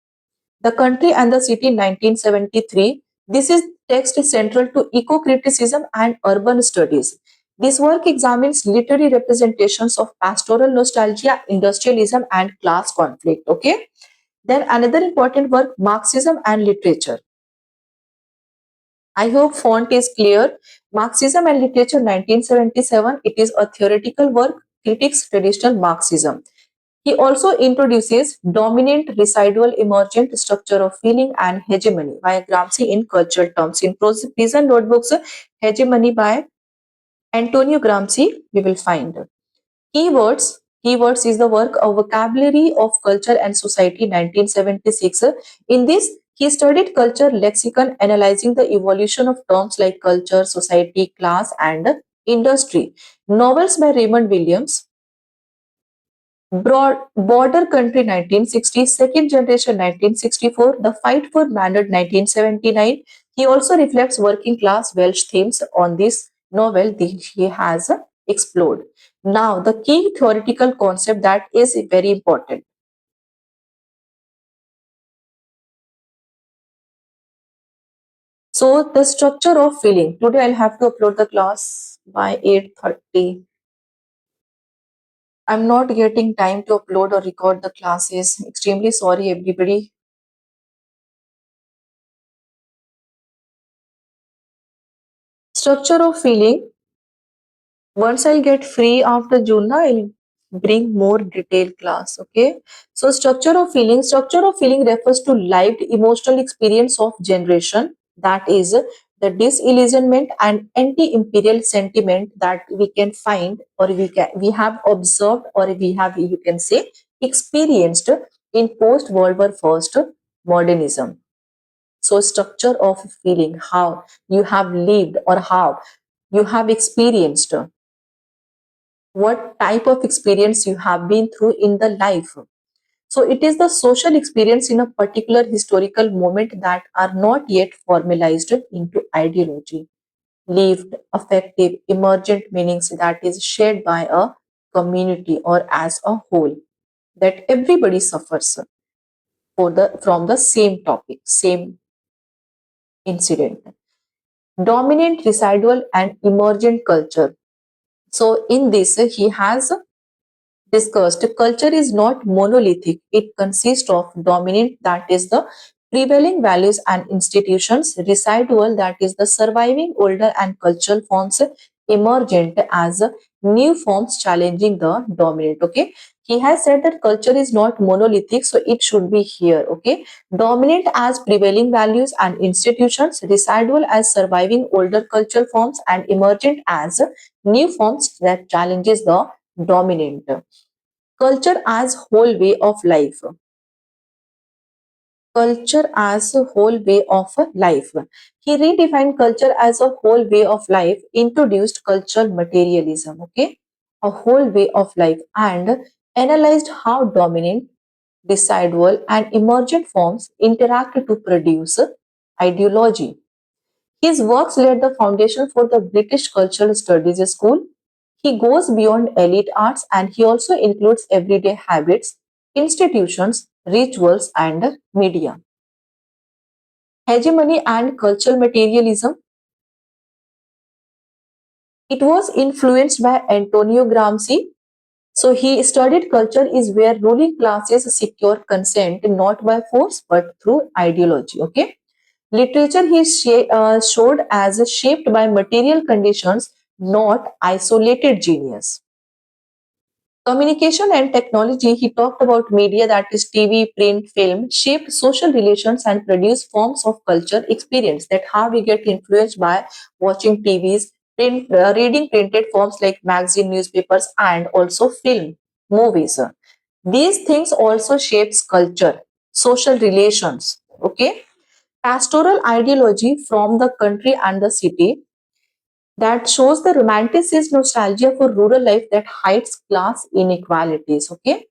S1: The Country and the City 1973. This is text central to eco-criticism and urban studies. This work examines literary representations of pastoral nostalgia, industrialism, and class conflict. Okay. Then another important work, Marxism and Literature. I hope font is clear. Marxism and Literature 1977. It is a theoretical work, critiques traditional Marxism. He also introduces dominant, residual, emergent structure of feeling and hegemony by Gramsci in cultural terms. In prison notebooks, hegemony by Antonio Gramsci, we will find. Keywords. Keywords is the work of Vocabulary of Culture and Society 1976. In this, he studied culture lexicon, analyzing the evolution of terms like culture, society, class, and industry. Novels by Raymond Williams. Border Country 1960, Second Generation 1964, The Fight for Manhood 1979. He also reflects working class Welsh themes on this novel that he has explored. Now, the key theoretical concept that is very important. So, the structure of feeling. Today, I'll have to upload the class by 8:30. I'm not getting time to upload or record the classes. Extremely sorry, everybody. Structure of feeling. Once I'll get free after June, I'll bring more detailed class. Okay. So structure of feeling refers to lived emotional experience of generation. That is the disillusionment and anti-imperial sentiment that we can find, or we have observed, or we have, you can say, experienced in post World War First modernism. So structure of feeling, how you have lived or how you have experienced, what type of experience you have been through in the life. So it is the social experience in a particular historical moment that are not yet formalized into ideology, lived, affective, emergent meanings that is shared by a community or as a whole, that everybody suffers for the from the same topic, same incident. Dominant, residual, and emergent culture. So in this, he has discussed, culture is not monolithic. It consists of dominant, that is the prevailing values and institutions, residual, that is the surviving older and cultural forms, emergent as new forms challenging the dominant. Okay. He has said that culture is not monolithic, so it should be here. Okay. Dominant as prevailing values and institutions, residual as surviving older cultural forms, and emergent as new forms that challenges the dominant. Culture as whole way of life. Culture as a whole way of life. He redefined culture as a whole way of life, introduced cultural materialism, okay, a whole way of life, and analyzed how dominant, decidual, and emergent forms interact to produce ideology. His works laid the foundation for the British Cultural Studies School. He goes beyond elite arts and he also includes everyday habits, institutions, rituals, and media. Hegemony and cultural materialism. It was influenced by Antonio Gramsci. So he studied culture is where ruling classes secure consent not by force but through ideology. Okay. Literature he showed as shaped by material conditions, not isolated genius. Communication and technology, he talked about media, that is TV, print, film, shaped social relations and produced forms of culture experience. That how we get influenced by watching TVs, reading printed forms like magazine, newspapers, and also film, movies. These things also shapes culture, social relations. Okay, pastoral ideology from the country and the city that shows the romanticist nostalgia for rural life that hides class inequalities. Okay,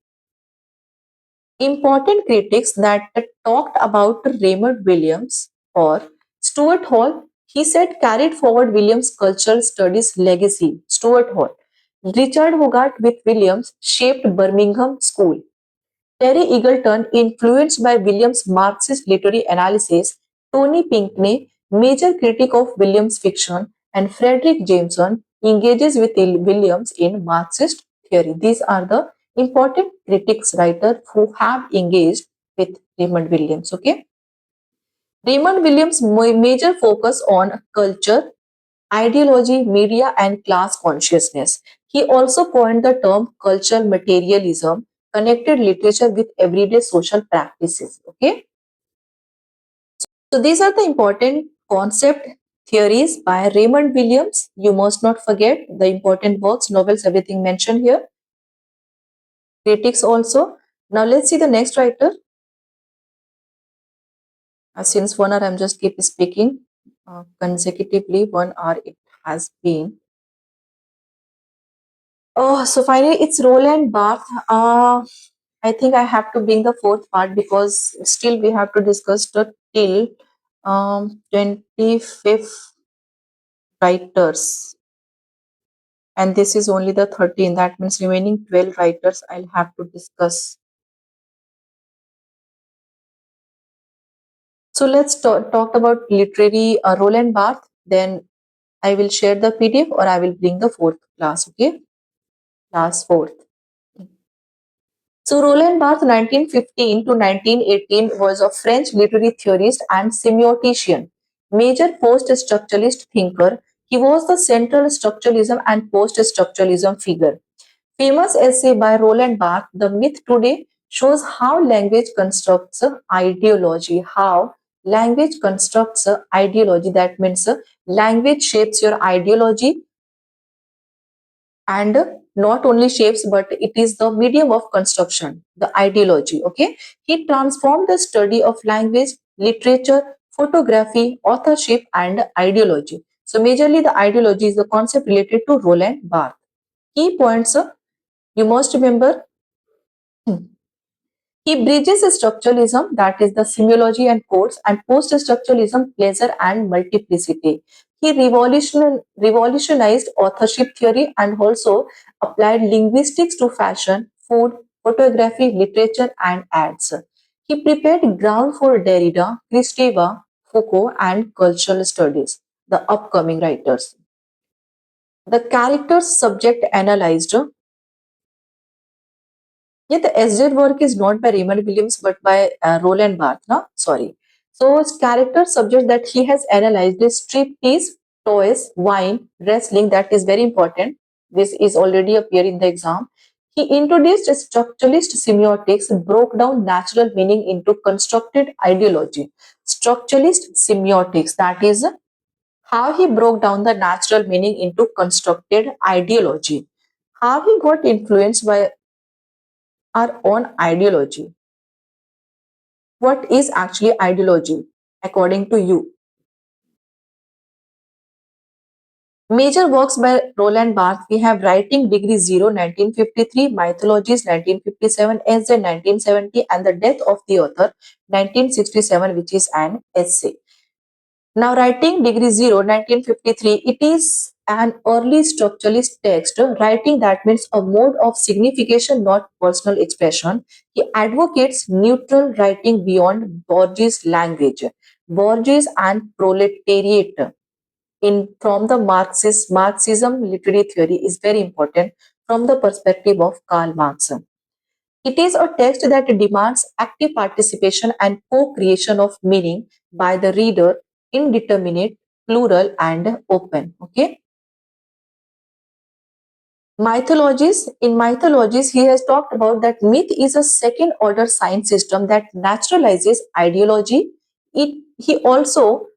S1: important critics that talked about Raymond Williams or Stuart Hall. He said carried forward Williams' cultural studies legacy. Stuart Hall, Richard Hogarth with Williams shaped Birmingham School. Terry Eagleton, influenced by Williams' Marxist literary analysis, Tony Pinkney, major critic of Williams' fiction, and Frederick Jameson, engages with Williams in Marxist theory. These are the important critics writers who have engaged with Raymond Williams. Okay, Raymond Williams' major focus on culture, ideology, media, and class consciousness. He also coined the term cultural materialism, connected literature with everyday social practices. Okay, so these are the important concept theories by Raymond Williams. You must not forget the important works, novels, everything mentioned here. Critics also. Now let's see the next writer. Since 1 hour, I'm just keep speaking consecutively. 1 hour it has been. Oh, so finally, it's Roland Barthes. I think I have to bring the fourth part because still we have to discuss the till 25th writers, and this is only the 13. That means remaining 12 writers I'll have to discuss. So let's talk about literary Roland Barthes. Then I will share the PDF or I will bring the fourth class. Okay, class fourth. So Roland Barthes, 1915 to 1918, was a French literary theorist and semiotician, major post-structuralist thinker. He was the central structuralism and post-structuralism figure. Famous essay by Roland Barthes, The Myth Today, shows how language constructs ideology. How language constructs ideology. That means language shapes your ideology, and not only shapes but it is the medium of construction, the ideology. Okay, he transformed the study of language, literature, photography, authorship, and ideology. So majorly the ideology is the concept related to Roland Barthes. Key points, you must remember. He bridges structuralism, that is the semiology and codes, and post-structuralism, pleasure and multiplicity. He revolutionized authorship theory and also applied linguistics to fashion, food, photography, literature, and arts. He prepared ground for Derrida, Kristeva, Foucault, and cultural studies, the upcoming writers. The characters subject analyzed. Yeah, the SZ work is not by Raymond Williams but by Roland Barthes. No? Sorry. So, his character subject that he has analyzed is striptease, toys, wine, wrestling. That is very important. This is already appear in the exam. He introduced structuralist semiotics, broke down natural meaning into constructed ideology. Structuralist semiotics, that is how he broke down the natural meaning into constructed ideology. How he got influenced by our own ideology. What is actually ideology according to you? Major works by Roland Barthes, we have Writing Degree Zero 1953, Mythologies 1957, Essay 1970, and The Death of the Author 1967, which is an essay. Now, Writing Degree Zero 1953, it is an early structuralist text. Writing, that means a mode of signification, not personal expression. He advocates neutral writing beyond Borges' language. Borges and proletariat in from the Marxism literary theory is very important from the perspective of Karl Marx. It is a text that demands active participation and co-creation of meaning by the reader, indeterminate, plural, and open. Okay. Mythologies. In mythologies, he has talked about that myth is a second order science system that naturalizes ideology. He also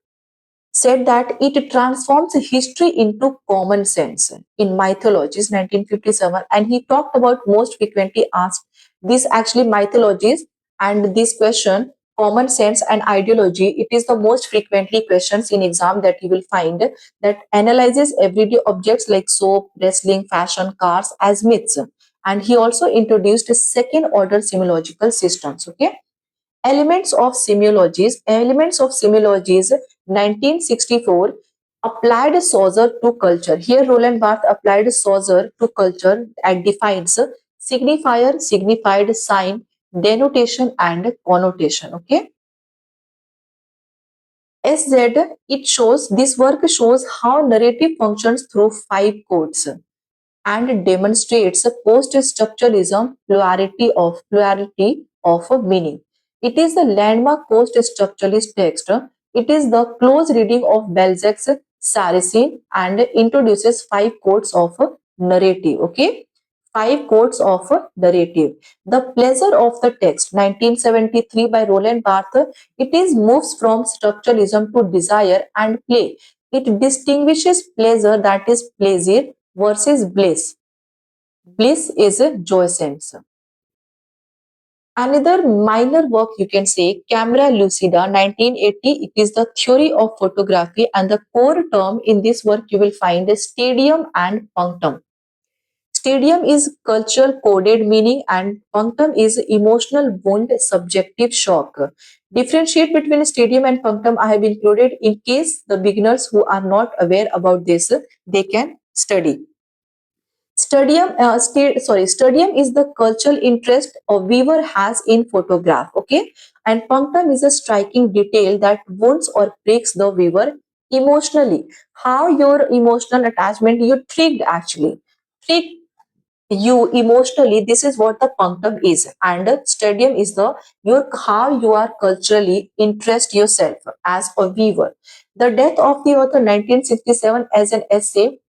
S1: said that it transforms history into common sense in mythologies 1957, and he talked about most frequently asked this actually mythologies and this question common sense and ideology, it is the most frequently questions in exam that you will find that analyzes everyday objects like soap, wrestling, fashion, cars as myths. And he also introduced second order semiological systems. Okay. Elements of semiologies 1964 applied Saussure to culture. Here Roland Barthes applied Saussure to culture and defines signifier, signified, sign, denotation and connotation. Okay. SZ, it shows, this work shows how narrative functions through five codes and demonstrates a post-structuralism plurality of a meaning. It is the landmark post-structuralist text. It is the close reading of Balzac's Saracen and introduces five codes of a narrative. Okay, five codes of a narrative. The pleasure of the text, 1973 by Roland Barthes. It is moves from structuralism to desire and play. It distinguishes pleasure, that is pleasure, versus bliss. Bliss is a joy sense. Another minor work you can say, Camera Lucida 1980, it is the theory of photography, and the core term in this work you will find is stadium and punctum. Stadium is cultural coded meaning and punctum is emotional wound, subjective shock. Differentiate between stadium and punctum I have included in case the beginners who are not aware about this, they can study. Studium is the cultural interest a viewer has in photograph. Okay, and punctum is a striking detail that wounds or breaks the viewer emotionally. How your emotional attachment you tricked actually tricked you emotionally. This is what the punctum is, and stadium is the your how you are culturally interest yourself as a viewer. The Death of the Author 1967 as an essay,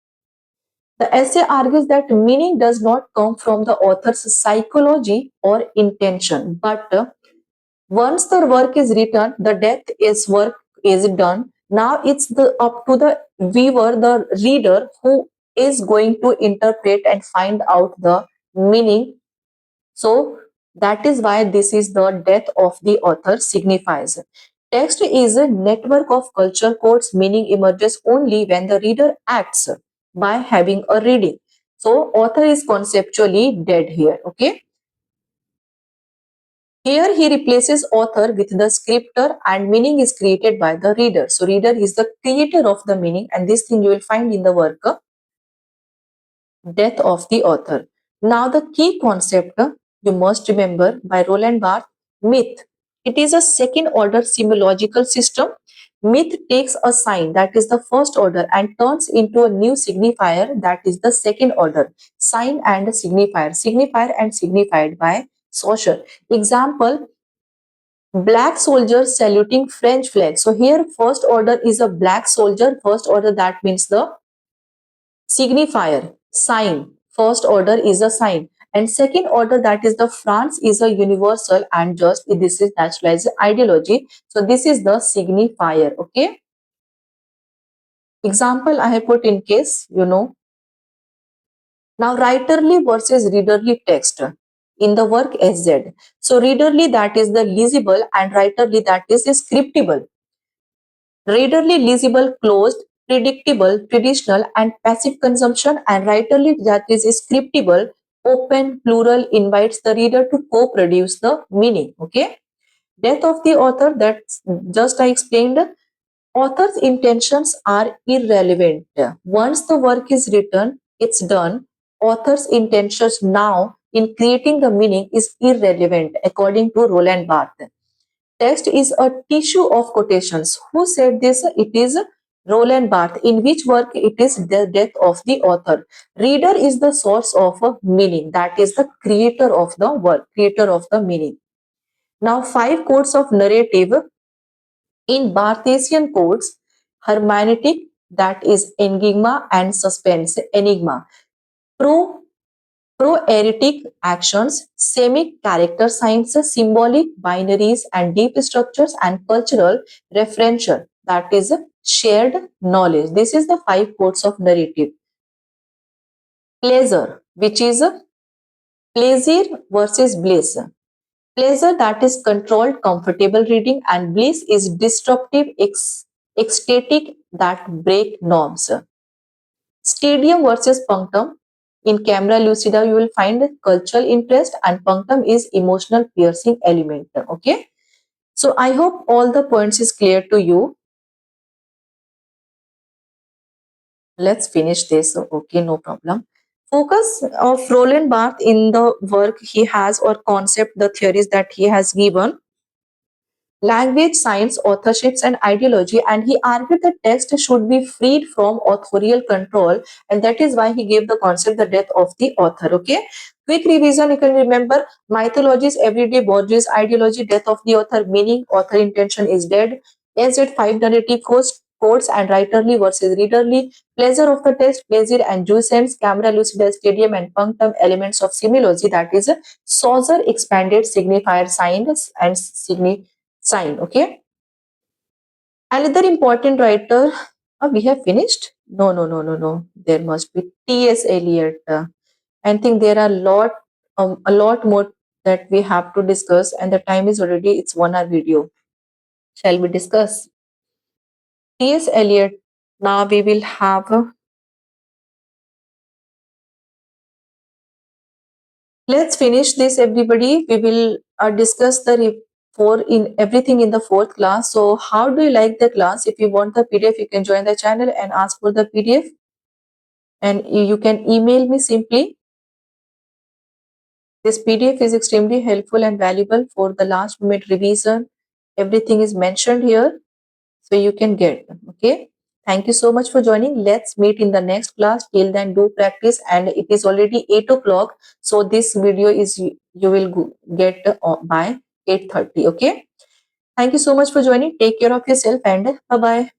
S1: the essay argues that meaning does not come from the author's psychology or intention, but once the work is written, the death is work is done. Now it's the up to the viewer, the reader, who is going to interpret and find out the meaning. So that is why this is the death of the author signifies. Text is a network of culture codes, meaning emerges only when the reader acts by having a reading. So author is conceptually dead here. Okay. Here he replaces author with the scripter and meaning is created by the reader. So reader is the creator of the meaning, and this thing you will find in the work Death of the Author. Now the key concept you must remember by Roland Barthes, myth. It is a second order semiological system. Myth takes a sign that is the first order and turns into a new signifier that is the second order. Sign and signifier. Signifier and signified by Saussure. Example, black soldier saluting French flag. So here first order is a black soldier. First order, that means the signifier. Sign. First order is a sign. And second order, that is the France is a universal and just. This is naturalized ideology. So this is the signifier. Okay. Example I have put in case you know. Now writerly versus readerly text in the work SZ. So readerly, that is the legible, and writerly, that is scriptable. Readerly, legible, closed, predictable, traditional and passive consumption, and writerly, that is scriptable, open, plural, invites the reader to co-produce the meaning. Okay. Death of the author, that just I explained. Author's intentions are irrelevant. Once the work is written, it's done. Author's intentions now in creating the meaning is irrelevant, according to Roland Barthes. Text is a tissue of quotations. Who said this? It is Roland Barthes. In which work it is the death of the author. Reader is the source of a meaning. That is the creator of the work, creator of the meaning. Now, 5 codes of narrative. In Barthesian codes, hermeneutic, that is enigma and suspense, enigma. Pro Proeretic actions, semic character signs, symbolic binaries and deep structures, and cultural referential, that is shared knowledge. This is the 5 codes of narrative. Pleasure, which is pleasure versus bliss. Pleasure, that is controlled, comfortable reading, and bliss is disruptive, ecstatic, that break norms. Stadium versus punctum. In camera lucida, you will find cultural interest, and punctum is emotional piercing element. Okay. So I hope all the points is clear to you. Let's finish this. Okay, no problem. Focus of Roland Barthes in the work he has, or concept, the theories that he has given. Language, science, authorships, and ideology, and he argued that text should be freed from authorial control, and that is why he gave the concept the death of the author. Okay, quick revision, you can remember: mythologies, everyday borders, ideology, death of the author, meaning, author intention is dead, SZ 5 narrative codes and writerly versus readerly, pleasure of the text, pleasure and jouissance, camera lucida, stadium and punctum, elements of similogy, that is Saussure expanded signifier signs and sign. Okay. Another important writer. We have finished. No. There must be T.S. Eliot. I think there are a lot more that we have to discuss, and the time is already, it's 1 hour video. Shall we discuss T.S. Eliot? Now we will have. Let's finish this, everybody. We will discuss the four in everything in the fourth class. So how do you like the class? If you want the PDF, you can join the channel and ask for the PDF, and you can email me simply. This PDF is extremely helpful and valuable for the last minute revision. Everything is mentioned here, so you can get them. Okay. Thank you so much for joining. Let's meet in the next class. Till then, do practice, and it is already 8 o'clock. So this video is you will get by 8:30. Okay. Thank you so much for joining. Take care of yourself, and bye bye.